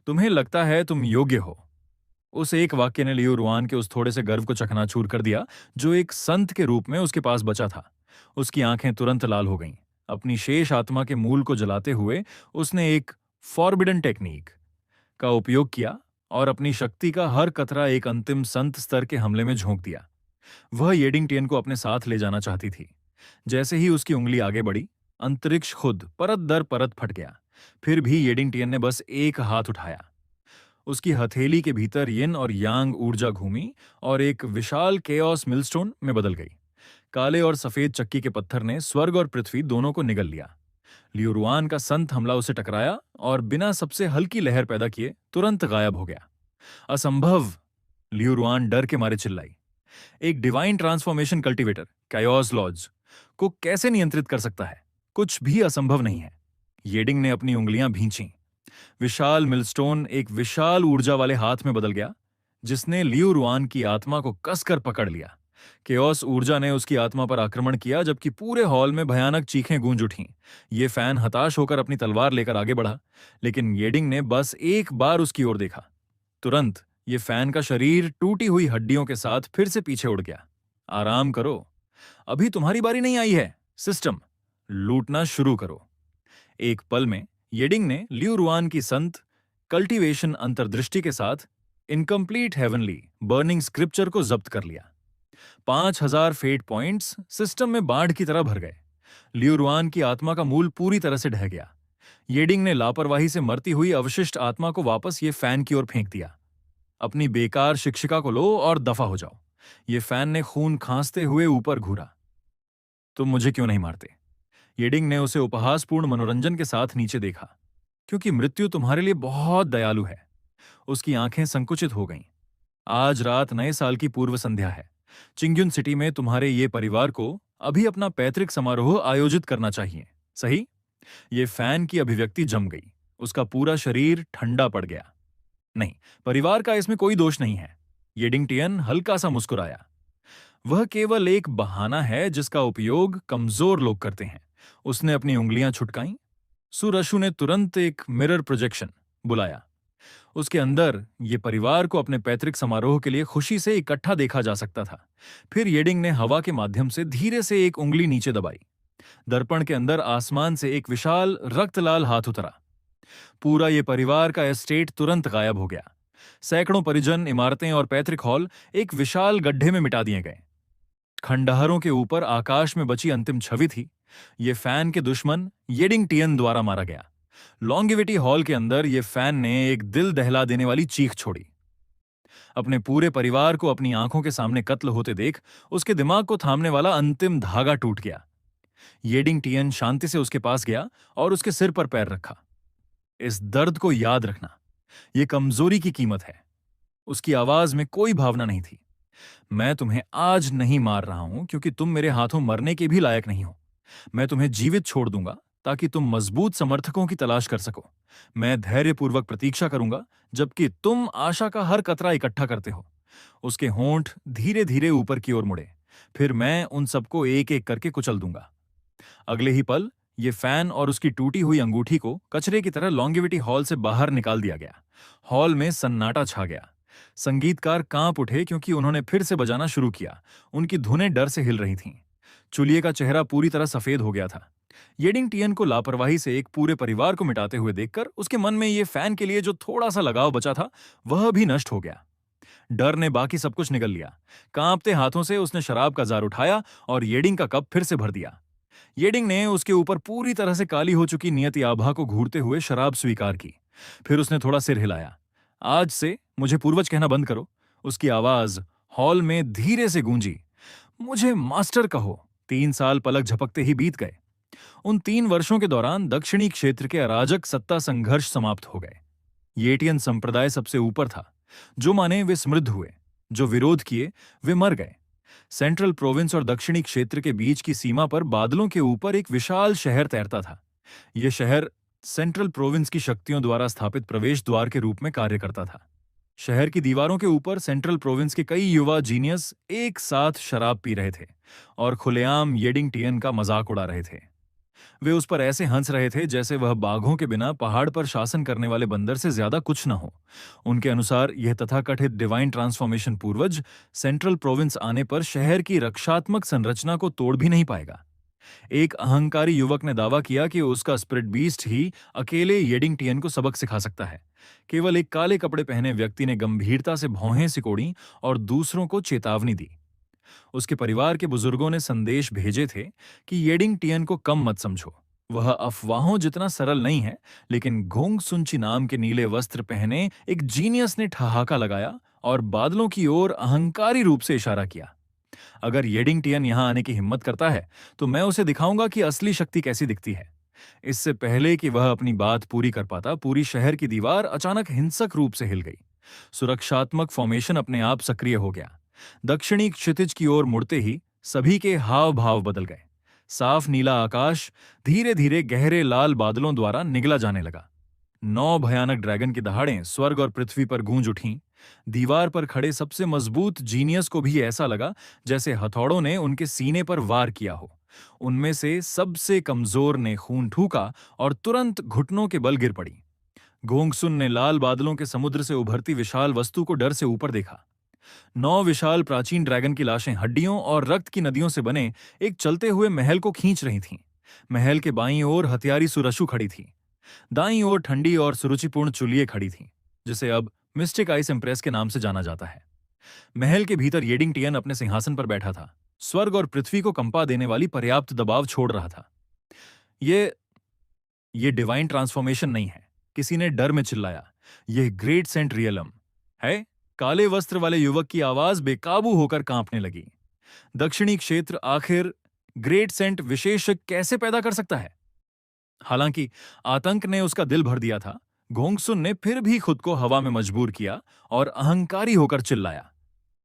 तुम्हें लगता है तुम योग्य हो। उस एक वाक्य ने लियू रुआन के उस थोड़े से गर्व को चकनाचूर कर दिया जो एक संत के रूप में उसके पास बचा था। उसकी आंखें तुरंत लाल हो गईं। अपनी शेष आत्मा के मूल को जलाते हुए उसने एक फॉरबिडन टेक्निक का उपयोग किया और अपनी शक्ति का हर कतरा एक अंतिम संत स्तर के हमले में झोंक दिया। वह येडिंगटियन को अपने साथ ले जाना चाहती थी। जैसे ही उसकी उंगली आगे बढ़ी, अंतरिक्ष खुद परत दर परत फट गया। फिर भी येडिंगटियन ने बस एक हाथ उठाया। उसकी हथेली के भीतर यिन और यांग ऊर्जा घूमी और एक विशाल केओस मिलस्टोन में बदल गई। काले और सफेद चक्की के पत्थर ने स्वर्ग और पृथ्वी दोनों को निगल लिया। लियू रुआन का संत हमला उसे टकराया और बिना सबसे हल्की लहर पैदा किए तुरंत गायब हो गया। असंभव, लियू रुआन डर के मारे चिल्लाई। एक डिवाइन ट्रांसफॉर्मेशन कल्टीवेटर कायोस लॉज को कैसे नियंत्रित कर सकता है? कुछ भी असंभव नहीं है। येडिंग ने अपनी उंगलियां भींची। विशाल मिलस्टोन एक विशाल ऊर्जा वाले हाथ में बदल गया, जिसने लियू रुआन की आत्मा को कसकर पकड़ लिया। केओस ऊर्जा ने उसकी आत्मा पर आक्रमण किया, जबकि पूरे हॉल में भयानक चीखें गूंज उठीं। ये फैन हताश होकर अपनी तलवार लेकर आगे बढ़ा, लेकिन येडिंग ने बस एक बार उसकी ओर देखा। तुरंत ये फैन का शरीर टूटी हुई हड्डियों के साथ फिर से पीछे उड़ गया। आराम करो, अभी तुम्हारी बारी नहीं आई है। सिस्टम, लूटना शुरू करो। एक पल में येडिंग ने लियू रुआन की संत कल्टीवेशन अंतर्दृष्टि के साथ इनकम्प्लीट हेवनली बर्निंग स्क्रिप्चर को जब्त कर लिया। 5,000 फेट पॉइंट्स सिस्टम में बाढ़ की तरह भर गए। लियू रुआन की आत्मा का मूल पूरी तरह से ढह गया। येडिंग ने लापरवाही से मरती हुई अवशिष्ट आत्मा को वापस ये फैन की ओर फेंक दिया। अपनी बेकार शिक्षिका को लो और दफा हो जाओ। ये फैन ने खून खांसते हुए ऊपर घूरा। तुम मुझे क्यों नहीं मारते? येडिंग ने उसे उपहासपूर्ण मनोरंजन के साथ नीचे देखा। क्योंकि मृत्यु तुम्हारे लिए बहुत दयालु है। उसकी आंखें संकुचित हो गईं। आज रात नए साल की पूर्व संध्या है। चिंग्युन सिटी में तुम्हारे ये परिवार को अभी अपना पैतृक समारोह आयोजित करना चाहिए, सही? ये फैन की अभिव्यक्ति जम गई। उसका पूरा शरीर ठंडा पड़ गया। नहीं, परिवार का इसमें कोई दोष नहीं है। येडिंग टियन हल्का सा मुस्कुराया। वह केवल एक बहाना है जिसका उपयोग कमजोर लोग करते हैं। उसने अपनी उंगलियां छुटकाईं। सुरशु ने तुरंत एक मिरर प्रोजेक्शन बुलाया। उसके अंदर ये परिवार को अपने पैतृक समारोह के लिए खुशी से इकट्ठा देखा जा सकता था। फिर येडिंग ने हवा के माध्यम से धीरे से एक उंगली नीचे दबाई। दर्पण के अंदर आसमान से एक विशाल रक्तलाल हाथ उतरा। पूरा ये परिवार का एस्टेट तुरंत गायब हो गया। सैकड़ों परिजन, इमारतें और पैतृक हॉल एक विशाल गड्ढे में मिटा दिए गए। खंडहरों के ऊपर आकाश में बची अंतिम छवि थी। ये फैन के दुश्मन येडिंग टियन द्वारा मारा गया। लॉन्गिविटी हॉल के अंदर ये फैन ने एक दिल दहला देने वाली चीख छोड़ी। अपने पूरे परिवार को अपनी आंखों के सामने कत्ल होते देख उसके दिमाग को थामने वाला अंतिम धागा टूट गया। येडिंग टियन शांति से उसके पास गया और उसके सिर पर पैर रखा। इस दर्द को याद रखना, यह कमजोरी की कीमत है। उसकी आवाज में कोई भावना नहीं थी। मैं तुम्हें आज नहीं मार रहा हूं क्योंकि तुम मेरे हाथों मरने के भी लायक नहीं हो। मैं तुम्हें जीवित छोड़ दूंगा ताकि तुम मजबूत समर्थकों की तलाश कर सको। मैं धैर्यपूर्वक प्रतीक्षा करूंगा जबकि तुम आशा का हर कतरा इकट्ठा करते हो। उसके होंठ धीरे धीरे ऊपर की ओर मुड़े। फिर मैं उन सबको एक एक करके कुचल दूंगा। अगले ही पल ये फैन और उसकी टूटी हुई अंगूठी को कचरे की तरह लॉन्गिविटी हॉल से बाहर निकाल दिया गया। हॉल में सन्नाटा छा गया। संगीतकार कांप उठे क्योंकि उन्होंने फिर से बजाना शुरू किया। उनकी धुनें डर से हिल रही थीं। चुलिये का चेहरा पूरी तरह सफेद हो गया था। येडिंग टियन को लापरवाही से एक पूरे परिवार को मिटाते हुए देखकर उसके मन में ये फैन के लिए जो थोड़ा सा लगाव बचा था वह भी नष्ट हो गया। डर ने बाकी सब कुछ निगल लिया। कांपते हाथों से उसने शराब का जार उठाया और येडिंग का कप फिर से भर दिया। येडिंग ने उसके ऊपर पूरी तरह से काली हो चुकी नियति आभा को घूरते हुए शराब स्वीकार की। फिर उसने थोड़ा सिर हिलाया। आज से मुझे पूर्वज कहना बंद करो। उसकी आवाज हॉल में धीरे से गूंजी। मुझे मास्टर कहो। 3 साल पलक झपकते ही बीत गए। उन 3 वर्षों के दौरान दक्षिणी क्षेत्र के अराजक सत्ता संघर्ष समाप्त हो गए। येटियन संप्रदाय सबसे ऊपर था। जो माने वे समृद्ध हुए, जो विरोध किए वे मर गए। सेंट्रल प्रोविंस और दक्षिणी क्षेत्र के बीच की सीमा पर बादलों के ऊपर एक विशाल शहर तैरता था। यह शहर सेंट्रल प्रोविंस की शक्तियों द्वारा स्थापित प्रवेश द्वार के रूप में कार्य करता था। शहर की दीवारों के ऊपर सेंट्रल प्रोविंस के कई युवा जीनियस एक साथ शराब पी रहे थे और खुलेआम येडिंग टियन का मजाक उड़ा रहे थे। वे उस पर ऐसे हंस रहे थे जैसे वह बाघों के बिना पहाड़ पर शासन करने वाले बंदर से ज्यादा कुछ न हो। उनके अनुसार यह तथाकथित डिवाइन ट्रांसफॉर्मेशन पूर्वज सेंट्रल प्रोविंस आने पर शहर की रक्षात्मक संरचना को तोड़ भी नहीं पाएगा। एक अहंकारी युवक ने दावा किया कि उसका स्पिरिट बीस्ट ही अकेले येडिंग टियन को सबक सिखा सकता है। केवल एक काले कपड़े पहने व्यक्ति ने गंभीरता से भौहें सिकोड़ी और दूसरों को चेतावनी दी। उसके परिवार के बुजुर्गों ने संदेश भेजे थे कि येडिंग टियन को कम मत समझो। वह अफवाहों जितना सरल नहीं है, लेकिन घोंग सुनची नाम के नीले वस्त्र पहने एक जीनियस ने ठहाका लगाया और बादलों की ओर अहंकारी रूप से इशारा किया। अगर येडिंग टियन यहां आने की हिम्मत करता है तो मैं उसे दिखाऊंगा कि असली शक्ति कैसी दिखती है। इससे पहले कि वह अपनी बात पूरी कर पाता, पूरी शहर की दीवार अचानक हिंसक रूप से हिल गई। सुरक्षात्मक फॉर्मेशन अपने आप सक्रिय हो गया। दक्षिणी क्षितिज की ओर मुड़ते ही सभी के हाव भाव बदल गए। साफ नीला आकाश धीरे धीरे गहरे लाल बादलों द्वारा निगला जाने लगा। 9 भयानक ड्रैगन की दहाड़ें स्वर्ग और पृथ्वी पर गूंज उठीं। दीवार पर खड़े सबसे मजबूत जीनियस को भी ऐसा लगा जैसे हथौड़ों ने उनके सीने पर वार किया हो। उनमें से सबसे कमजोर ने खून ठूका और तुरंत घुटनों के बल गिर पड़ी। गोंगसुन ने लाल बादलों के समुद्र से उभरती विशाल वस्तु को डर से ऊपर देखा। 9 विशाल प्राचीन ड्रैगन की लाशें हड्डियों और रक्त की नदियों से बने एक चलते हुए महल को खींच रही थीं। महल के बाईं ओर हथियारी सुरशु खड़ी थी। दाईं ओर ठंडी और सुरुचिपूर्ण चुलिये खड़ी थीं, जिसे अब मिस्टिक आइस इम्प्रेस के नाम से जाना जाता है। महल के भीतर येडिंग टियन अपने सिंहासन पर बैठा था। स्वर्ग और पृथ्वी को कंपा देने वाली पर्याप्त दबाव छोड़ रहा था। ये ये डिवाइन ट्रांसफॉर्मेशन नहीं है, किसी ने डर में चिल्लाया। यह ग्रेट सेंट रियलम है। काले वस्त्र वाले युवक की आवाज बेकाबू होकर कांपने लगी। दक्षिणी क्षेत्र आखिर ग्रेट सेंट विशेषक कैसे पैदा कर सकता है? हालांकि आतंक ने उसका दिल भर दिया था, गोंगसुन ने फिर भी खुद को हवा में मजबूर किया और अहंकारी होकर चिल्लाया।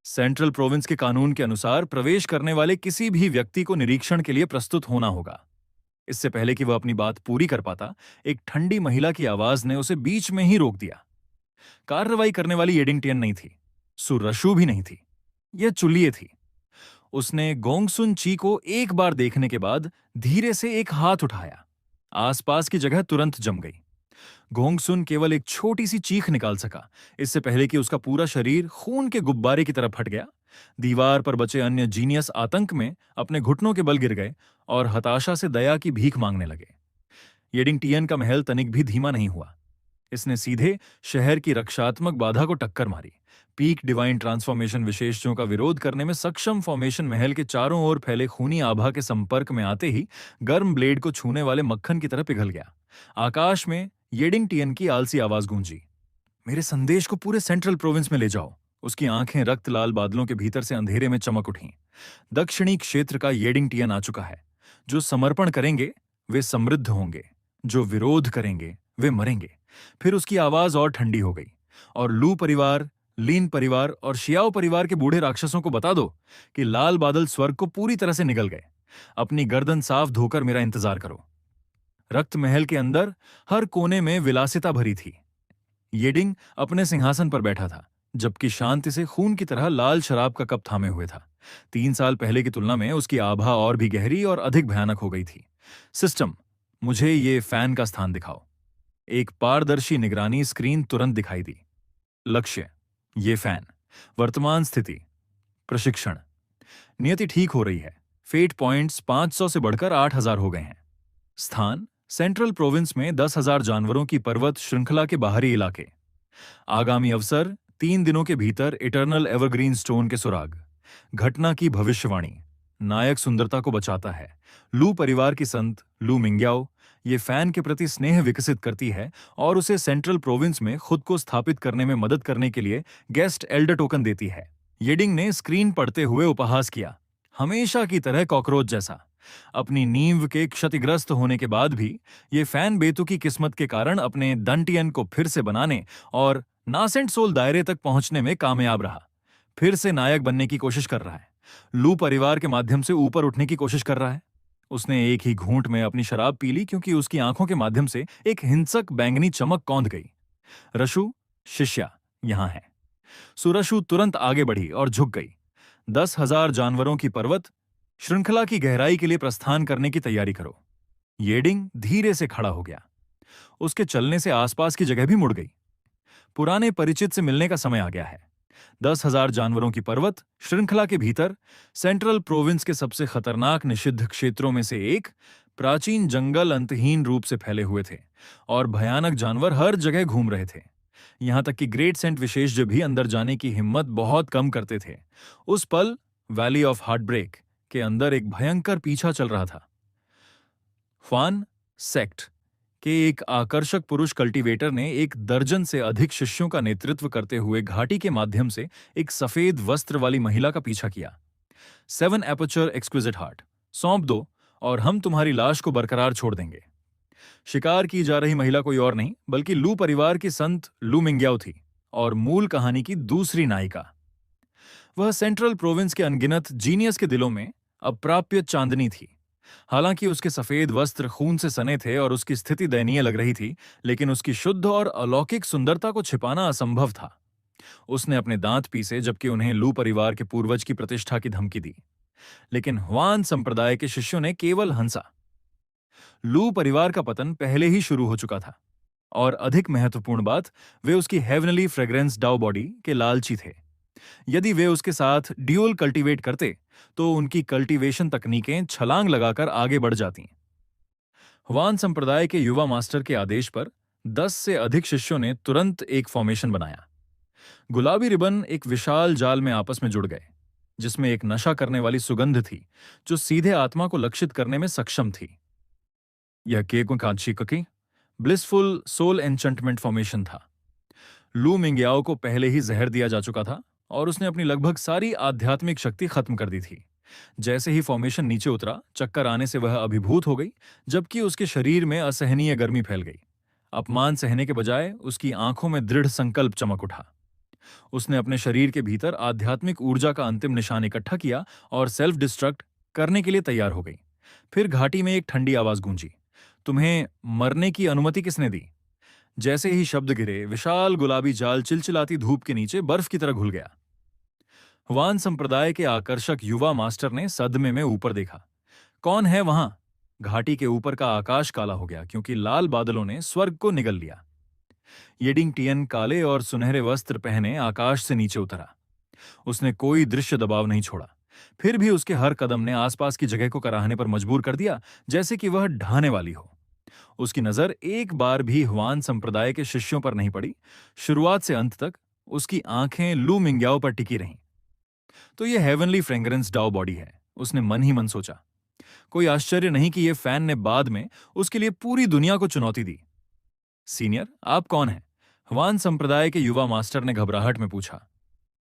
सेंट्रल प्रोविंस के कानून के अनुसार प्रवेश करने वाले किसी भी व्यक्ति को निरीक्षण के लिए प्रस्तुत होना होगा। इससे पहले कि वह अपनी बात पूरी कर पाता, एक ठंडी महिला की आवाज ने उसे बीच में ही रोक दिया। कार्रवाई करने वाली येडिंगटियन नहीं थी, सुरशु भी नहीं थी, यह चुलिये थी। उसने गोंगसुन ची को एक बार देखने के बाद धीरे से एक हाथ उठाया। आसपास की जगह तुरंत जम गई। गोंगसुन केवल एक छोटी सी चीख निकाल सका, इससे पहले कि उसका पूरा शरीर खून के गुब्बारे की तरफ फट गया। दीवार पर बचे अन्य जीनियस आतंक में अपने घुटनों के बल गिर गए और हताशा से दया की भीख मांगने लगे। येडिंगटियन का महल तनिक भी धीमा नहीं हुआ। इसने सीधे शहर की रक्षात्मक बाधा को टक्कर मारी। पीक डिवाइन ट्रांसफॉर्मेशन विशेषज्ञों का विरोध करने में सक्षम फॉर्मेशन महल के चारों ओर फैले खूनी आभा के संपर्क में आते ही गर्म ब्लेड को छूने वाले मक्खन की तरह पिघल गया। आकाश में येडिंगटियन की आलसी आवाज गूंजी, मेरे संदेश को पूरे सेंट्रल प्रोविंस में ले जाओ। उसकी आंखें रक्त लाल बादलों के भीतर से अंधेरे में चमक उठीं। दक्षिणी क्षेत्र का येडिंगटियन आ चुका है। जो समर्पण करेंगे वे समृद्ध होंगे, जो विरोध करेंगे वे मरेंगे। फिर उसकी आवाज और ठंडी हो गई। और लू परिवार, लीन परिवार और शियाओ परिवार के बूढ़े राक्षसों को बता दो कि लाल बादल स्वर्ग को पूरी तरह से निगल गए। अपनी गर्दन साफ धोकर मेरा इंतजार करो। रक्त महल के अंदर हर कोने में विलासिता भरी थी। येडिंग अपने सिंहासन पर बैठा था, जबकि शांति से खून की तरह लाल शराब का कप थामे हुए था। 3 साल पहले की तुलना में उसकी आभा और भी गहरी और अधिक भयानक हो गई थी। सिस्टम, मुझे ये फैन का स्थान दिखाओ। एक पारदर्शी निगरानी स्क्रीन तुरंत दिखाई दी। लक्ष्य, ये फैन। वर्तमान स्थिति, प्रशिक्षण। नियति ठीक हो रही है। फेट पॉइंट्स 500 से बढ़कर 8000 हो गए हैं। स्थान, सेंट्रल प्रोविंस में 10,000 जानवरों की पर्वत श्रृंखला के बाहरी इलाके। आगामी अवसर, 3 दिनों के भीतर इटर्नल एवरग्रीन स्टोन के सुराग। घटना की भविष्यवाणी, नायक सुंदरता को बचाता है। लू परिवार की संत लू मिंग्याओ ये फैन के प्रति स्नेह विकसित करती है और उसे सेंट्रल प्रोविंस में खुद को स्थापित करने में मदद करने के लिए गेस्ट एल्डर टोकन देती है। येडिंग ने स्क्रीन पढ़ते हुए उपहास किया, हमेशा की तरह कॉकरोच जैसा। अपनी नींव के क्षतिग्रस्त होने के बाद भी ये फैन बेतुकी किस्मत के कारण अपने दंटियन को फिर से बनाने और नासेंट सोल दायरे तक पहुंचने में कामयाब रहा। फिर से नायक बनने की कोशिश कर रहा है। लू परिवार के माध्यम से ऊपर उठने की कोशिश कर रहा है। उसने एक ही घूंट में अपनी शराब पी ली क्योंकि उसकी आंखों के माध्यम से एक हिंसक बैंगनी चमक कौंध गई। रशु, शिष्या यहां है। सुरशु तुरंत आगे बढ़ी और झुक गई। 10,000 जानवरों की पर्वत श्रृंखला की गहराई के लिए प्रस्थान करने की तैयारी करो। येडिंग धीरे से खड़ा हो गया। उसके चलने से आसपास की जगह भी मुड़ गई। पुराने परिचित से मिलने का समय आ गया है। 10,000 जानवरों की पर्वत श्रृंखला के भीतर सेंट्रल प्रोविंस के सबसे खतरनाक निषिद्ध क्षेत्रों में से एक, प्राचीन जंगल अंतहीन रूप से फैले हुए थे और भयानक जानवर हर जगह घूम रहे थे। यहां तक कि ग्रेट सेंट विशेषज्ञ भी अंदर जाने की हिम्मत बहुत कम करते थे। उस पल वैली ऑफ हार्टब्रेक के अंदर एक भयंकर पीछा चल रहा था। ख्वान सेक्ट के एक आकर्षक पुरुष कल्टीवेटर ने 1 दर्जन से अधिक शिष्यों का नेतृत्व करते हुए घाटी के माध्यम से एक सफेद वस्त्र वाली महिला का पीछा किया। 7 एपर्चर एक्सक्विजिट हार्ट, सौंप दो और हम तुम्हारी लाश को बरकरार छोड़ देंगे। शिकार की जा रही महिला कोई और नहीं बल्कि लू परिवार की संत लू मिंग्याओ थी और मूल कहानी की दूसरी नायिका। वह सेंट्रल प्रोविंस के अनगिनत जीनियस के दिलों में अप्राप्य चांदनी थी। हालांकि उसके सफेद वस्त्र खून से सने थे और उसकी स्थिति दयनीय लग रही थी, लेकिन उसकी शुद्ध और अलौकिक सुंदरता को छिपाना असंभव था। उसने अपने दांत पीसे जबकि उन्हें लू परिवार के पूर्वज की प्रतिष्ठा की धमकी दी। लेकिन ह्वान संप्रदाय के शिष्यों ने केवल हंसा। लू परिवार का पतन पहले ही शुरू हो चुका था, और अधिक महत्वपूर्ण बात, वे उसकी हेवनली फ्रेग्रेंस डाउ बॉडी के लालची थे। यदि वे उसके साथ ड्यूल कल्टीवेट करते तो उनकी कल्टीवेशन तकनीकें छलांग लगाकर आगे बढ़ जाती। ह्वान संप्रदाय के युवा मास्टर के आदेश पर 10 से अधिक शिष्यों ने तुरंत एक फॉर्मेशन बनाया। गुलाबी रिबन एक विशाल जाल में आपस में जुड़ गए, जिसमें एक नशा करने वाली सुगंध थी जो सीधे आत्मा को लक्षित करने में सक्षम थी। यह केकुकांची की ब्लिसफुल सोल एन्चेंटमेंट फॉर्मेशन था। लू मिंगयाओ को पहले ही जहर दिया जा चुका था और उसने अपनी लगभग सारी आध्यात्मिक शक्ति खत्म कर दी थी। जैसे ही फॉर्मेशन नीचे उतरा, चक्कर आने से वह अभिभूत हो गई, जबकि उसके शरीर में असहनीय गर्मी फैल गई। अपमान सहने के बजाय उसकी आंखों में दृढ़ संकल्प चमक उठा। उसने अपने शरीर के भीतर आध्यात्मिक ऊर्जा का अंतिम निशान इकट्ठा किया और सेल्फ डिस्ट्रक्ट करने के लिए तैयार हो गई। फिर घाटी में एक ठंडी आवाज गूंजी, तुम्हें मरने की अनुमति किसने दी? जैसे ही शब्द गिरे, विशाल गुलाबी जाल चिलचिलाती धूप के नीचे बर्फ की तरह घुल गया। ह्वान संप्रदाय के आकर्षक युवा मास्टर ने सदमे में ऊपर देखा। कौन है वहां? घाटी के ऊपर का आकाश काला हो गया क्योंकि लाल बादलों ने स्वर्ग को निगल लिया। येडिंग टियन काले और सुनहरे वस्त्र पहने आकाश से नीचे उतरा। उसने कोई दृश्य दबाव नहीं छोड़ा, फिर भी उसके हर कदम ने आसपास की जगह को कराहने पर मजबूर कर दिया, जैसे कि वह ढहाने वाली हो। उसकी नजर एक बार भी ह्वान संप्रदाय के शिष्यों पर नहीं पड़ी। शुरुआत से अंत तक उसकी आंखें लू मिंग्याओ पर टिकी रहीं। तो ये हेवनली फ्रेग्रेंस डाउ बॉडी है, उसने मन ही मन सोचा। कोई आश्चर्य नहीं कि ये फैन ने बाद में उसके लिए पूरी दुनिया को चुनौती दी। सीनियर, आप कौन हैं? ह्वान संप्रदाय के युवा मास्टर ने घबराहट में पूछा।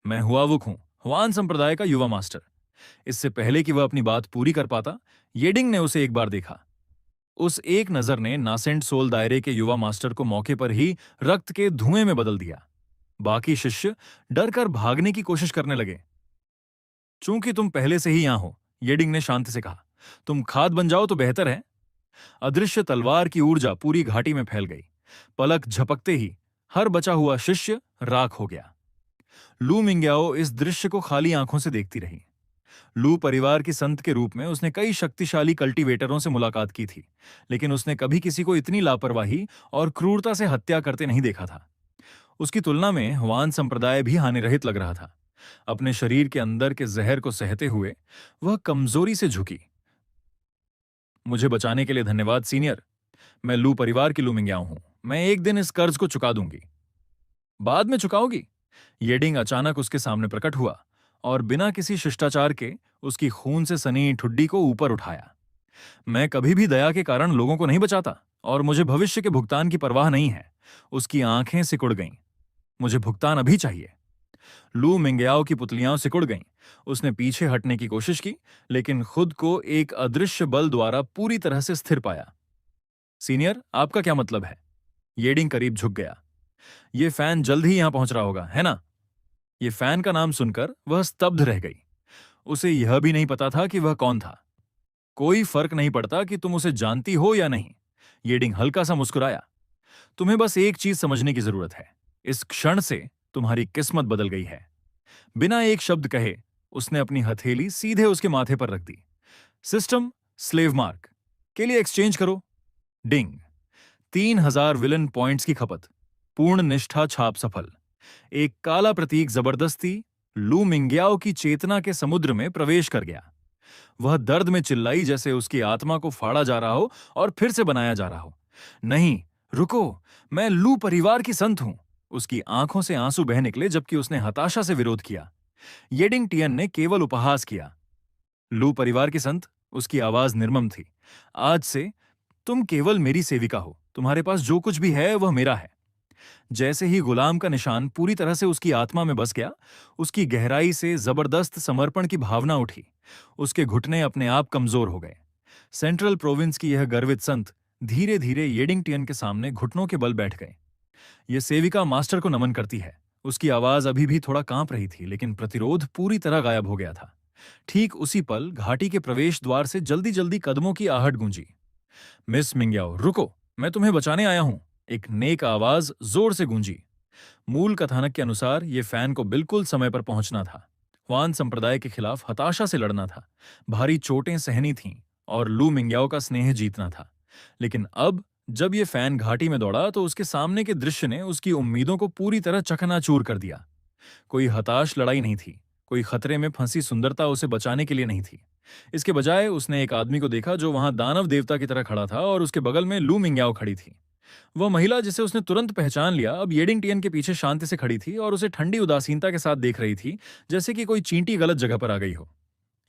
मैं हुआवुक हूं, ह्वान संप्रदाय का युवा मास्टर। इससे पहले कि वह अपनी बात पूरी कर पाता, येडिंग ने उसे एक बार देखा। उस एक नजर ने नासेंट सोल दायरे के युवा मास्टर को मौके पर ही रक्त के धुएं में बदल दिया। बाकी शिष्य डरकर भागने की कोशिश करने लगे। चूंकि तुम पहले से ही यहां हो, येडिंग ने शांति से कहा, तुम खाद बन जाओ तो बेहतर है। अदृश्य तलवार की ऊर्जा पूरी घाटी में फैल गई। पलक झपकते ही हर बचा हुआ शिष्य राख हो गया। लू मिंग्याओ इस दृश्य को खाली आंखों से देखती रही। लू परिवार की संत के रूप में उसने कई शक्तिशाली कल्टीवेटरों से मुलाकात की थी, लेकिन उसने कभी किसी को इतनी लापरवाही और क्रूरता से हत्या करते नहीं देखा था। उसकी तुलना में ह्वान संप्रदाय भी हानिरहित लग रहा था। अपने शरीर के अंदर के जहर को सहते हुए वह कमजोरी से झुकी। मुझे बचाने के लिए धन्यवाद सीनियर। मैं लू परिवार की लू मिंग्याओ हूं। मैं एक दिन इस कर्ज को चुका दूंगी। बाद में चुकाओगी? येडिंग अचानक उसके सामने प्रकट हुआ और बिना किसी शिष्टाचार के उसकी खून से सनी ठुड्डी को ऊपर उठाया। मैं कभी भी दया के कारण लोगों को नहीं बचाता और मुझे भविष्य के भुगतान की परवाह नहीं है। उसकी आंखें सिकुड़ गईं। मुझे भुगतान अभी चाहिए। लू मिंग्याओ की पुतलियां सिकुड़ गईं। उसने पीछे हटने की कोशिश की, लेकिन खुद को एक अदृश्य बल द्वारा पूरी तरह से स्थिर पाया। सीनियर, आपका क्या मतलब है? येडिंग करीब झुक गया। ये फैन जल्द ही यहां पहुंच रहा होगा, है ना? ये फैन का नाम सुनकर वह स्तब्ध रह गई। उसे यह भी नहीं पता था कि वह कौन था। कोई फर्क नहीं पड़ता कि तुम उसे जानती हो या नहीं, येडिंग हल्का सा मुस्कुराया। तुम्हें बस एक चीज समझने की जरूरत है। इस क्षण से तुम्हारी किस्मत बदल गई है। बिना एक शब्द कहे उसने अपनी हथेली सीधे उसके माथे पर रख दी। सिस्टम स्लेव मार्क के लिए एक्सचेंज करो। डिंग। 3000 विलन पॉइंट्स की खपत। पूर्ण निष्ठा छाप सफल। एक काला प्रतीक जबरदस्ती लू मिंग्याओ की चेतना के समुद्र में प्रवेश कर गया। वह दर्द में चिल्लाई जैसे उसकी आत्मा को फाड़ा जा रहा हो और फिर से बनाया जा रहा हो। नहीं, रुको, मैं लू परिवार की संत हूं। उसकी आंखों से आंसू बह निकले जबकि उसने हताशा से विरोध किया। येडिंग टियन ने केवल उपहास किया। लू परिवार की संत, उसकी आवाज निर्मम थी। आज से तुम केवल मेरी सेविका हो। तुम्हारे पास जो कुछ भी है वह मेरा है। जैसे ही गुलाम का निशान पूरी तरह से उसकी आत्मा में बस गया, उसकी गहराई से जबरदस्त समर्पण की भावना उठी। उसके घुटने अपने आप कमजोर हो गए। सेंट्रल प्रोविंस की यह गर्वित संत धीरे धीरे येडिंग टियन के सामने घुटनों के बल बैठ गए। यह सेविका मास्टर को नमन करती है। उसकी आवाज अभी भी थोड़ा कांप रही थी, लेकिन प्रतिरोध पूरी तरह गायब हो गया था। ठीक उसी पल घाटी के प्रवेश द्वार से जल्दी जल्दी कदमों की आहट गूंजी। मिस मिंग्याओ, रुको, मैं तुम्हें बचाने आया हूं। एक नेक आवाज जोर से गूंजी। मूल कथानक के अनुसार ये फैन को बिल्कुल समय पर पहुंचना था। वान संप्रदाय के खिलाफ हताशा से लड़ना था, भारी चोटें सहनी थीं और लू मिंग्याओ का स्नेह जीतना था। लेकिन अब जब ये फैन घाटी में दौड़ा तो उसके सामने के दृश्य ने उसकी उम्मीदों को पूरी तरह चकनाचूर कर दिया। कोई हताश लड़ाई नहीं थी, कोई खतरे में फंसी सुंदरता उसे बचाने के लिए नहीं थी। इसके बजाय उसने एक आदमी को देखा जो वहां दानव देवता की तरह खड़ा था और उसके बगल में लू मिंग्याओ खड़ी थी। वह महिला जिसे उसने तुरंत पहचान लिया अब येडिंग टियन के पीछे शांति से खड़ी थी और उसे ठंडी उदासीनता के साथ देख रही थी, जैसे कि कोई चींटी गलत जगह पर आ गई हो।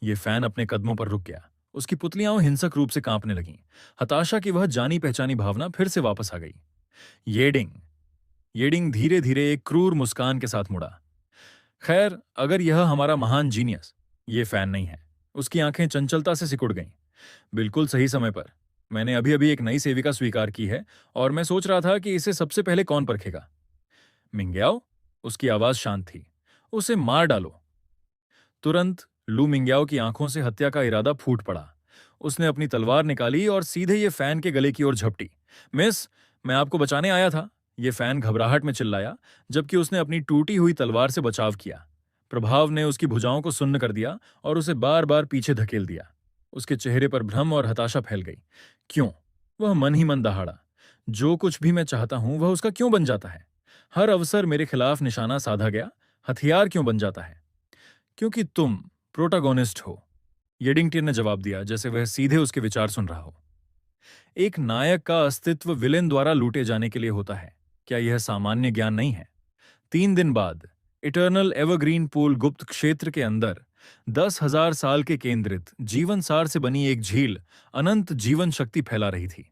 ये फैन अपने कदमों पर रुक गया। उसकी पुतलियां हिंसक रूप से कांपने लगीं। हताशा की वह जानी पहचानी भावना फिर से वापस आ गई। येडिंग येडिंग धीरे धीरे एक क्रूर मुस्कान के साथ मुड़ा। खैर, अगर यह हमारा महान जीनियस ये फैन नहीं है। उसकी आंखें चंचलता से सिकुड़ गईं। बिल्कुल सही समय पर। मैंने अभी अभी एक नई सेविका स्वीकार की है और मैं सोच रहा था कि इसे सबसे पहले कौन परखेगा। मिंग्याओ? उसकी आवाज शांत थी। उसे मार डालो। तुरंत लू मिंग्याओ की आंखों से हत्या का इरादा फूट पड़ा। उसने अपनी तलवार निकाली और सीधे ये फैन के गले की ओर झपटी। मिस, मैं आपको बचाने आया था, ये फैन घबराहट में चिल्लाया, जबकि उसने अपनी टूटी हुई तलवार से बचाव किया। प्रभाव ने उसकी भुजाओं को सुन्न कर दिया और उसे बार बार पीछे धकेल दिया। उसके चेहरे पर भ्रम और हताशा फैल गई। क्यों? वह मन ही मन दहाड़ा। जो कुछ भी मैं चाहता हूं वह उसका क्यों बन जाता है? हर अवसर मेरे खिलाफ निशाना साधा गया, हथियार क्यों बन जाता है? क्योंकि तुम प्रोटागोनिस्ट हो, येडिंगटन ने जवाब दिया, जैसे वह सीधे उसके विचार सुन रहा हो। एक नायक का अस्तित्व विलेन द्वारा लूटे जाने के लिए होता है। क्या यह सामान्य ज्ञान नहीं है? 3 दिन बाद इटर्नल एवरग्रीन पूल गुप्त क्षेत्र के अंदर 10,000 साल के केंद्रित जीवन सार से बनी एक झील अनंत जीवन शक्ति फैला रही थी।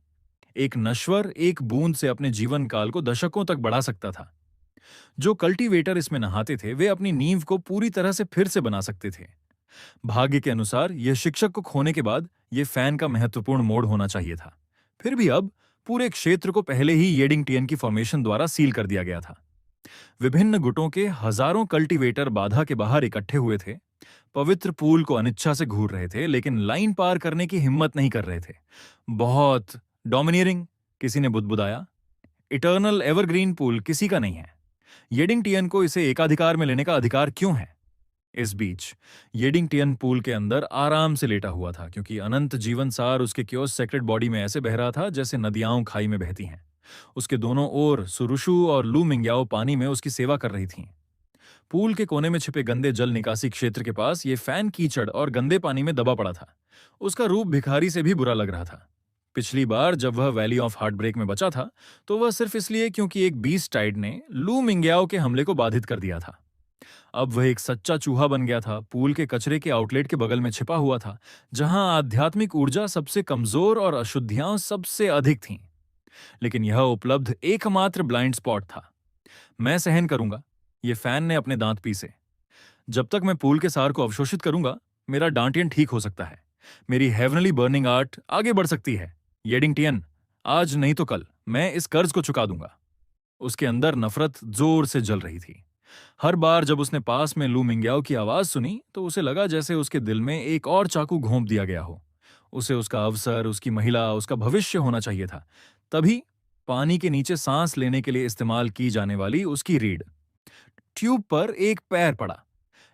एक नश्वर एक बूंद से अपने जीवन काल को दशकों तक बढ़ा सकता था। जो कल्टीवेटर इसमें नहाते थे वे अपनी नींव को पूरी तरह से फिर से बना सकते थे। भाग्य के अनुसार यह शिक्षक को खोने के बाद यह फैन का महत्वपूर्ण मोड़ होना चाहिए था। फिर भी अब पूरे क्षेत्र को पहले ही येडिंग टियन की फॉर्मेशन द्वारा सील कर दिया गया था। विभिन्न गुटों के हजारों कल्टीवेटर बाधा के बाहर इकट्ठे हुए थे। पवित्र पूल को अनिच्छा से घूर रहे थे, लेकिन लाइन पार करने की हिम्मत नहीं कर रहे थे। बहुत डोमिनियरिंग, किसी ने बुदबुदाया। इटर्नल एवरग्रीन पूल किसी का नहीं है। येडिंग टियन को इसे एकाधिकार में लेने का अधिकार क्यों है? इस बीच येडिंग टियन पूल के अंदर आराम से लेटा हुआ था, क्योंकि अनंत जीवन सार उसके क्योस सेक्रेट बॉडी में ऐसे बह रहा था जैसे नदियां खाई में बहती हैं। उसके दोनों ओर सुरुशु और लू मिंग्याओ पानी में उसकी सेवा कर रही थीं। पूल के कोने में छिपे गंदे जल निकासी क्षेत्र के पास ये फैन कीचड़ और गंदे पानी में दबा पड़ा था। उसका रूप भिखारी से भी बुरा लग रहा था। पिछली बार जब वह वैली ऑफ हार्ट ब्रेक में बचा था तो वह सिर्फ इसलिए क्योंकि एक बीस्ट टाइड ने लू मिंग्याओ के हमले को बाधित कर दिया था। अब वह एक सच्चा चूहा बन गया था, पूल के कचरे के आउटलेट के बगल में छिपा हुआ था, जहां आध्यात्मिक ऊर्जा सबसे कमजोर और अशुद्धियां सबसे अधिक थीं। लेकिन यह उपलब्ध एकमात्र ब्लाइंड स्पॉट था। मैं सहन करूंगा, ये फैन ने अपने दांत पीसे। जब तक मैं पूल के सार को अवशोषित करूंगा, मेरा डांटियन ठीक हो सकता है। मेरी हेवनली बर्निंग आर्ट आगे बढ़ सकती है। येडिंग टियन, आज नहीं तो कल मैं इस कर्ज को चुका दूंगा। उसके अंदर नफरत जोर से जल रही थी। हर बार जब उसने पास में लू मिंग्याओ की आवाज सुनी तो उसे लगा जैसे उसके दिल में एक और चाकू घोंप दिया गया हो। उसे उसका अवसर, उसकी महिला, उसका भविष्य होना चाहिए था। तभी पानी के नीचे सांस लेने के लिए इस्तेमाल की जाने वाली उसकी रीढ़ ट्यूब पर एक पैर पड़ा।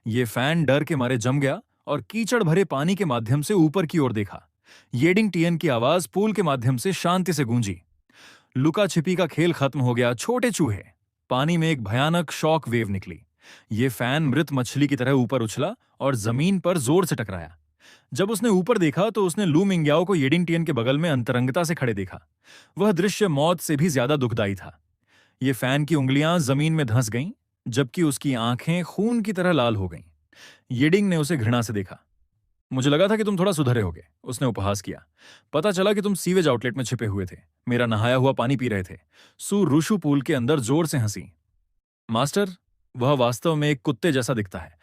ये फैन डर के मारे जम गया और कीचड़ भरे पानी के माध्यम से ऊपर की ओर देखा। येडिंग टियन की आवाज पूल के माध्यम से शांति से गूंजी। लुका छिपी का खेल खत्म हो गया, छोटे चूहे। पानी में एक भयानक शॉक वेव निकली। ये फैन मृत मछली की तरह ऊपर उछला और जमीन पर जोर से टकराया। जब उसने ऊपर देखा तो उसने लू मिंग्याओ को येडिंग टियन के बगल में अंतरंगता से खड़े देखा। वह दृश्य मौत से भी ज्यादा दुखदायी था। ये फैन की उंगलियां जमीन में धंस गईं, जबकि उसकी आंखें खून की तरह लाल हो गईं। येडिंग ने उसे घृणा से देखा। मुझे लगा था कि तुम थोड़ा सुधरे होगे, उसने उपहास किया। पता चला कि तुम सीवेज आउटलेट में छिपे हुए थे, मेरा नहाया हुआ पानी पी रहे थे। सू रुशु पूल के अंदर जोर से हंसी। मास्टर, वह वास्तव में एक कुत्ते जैसा दिखता है।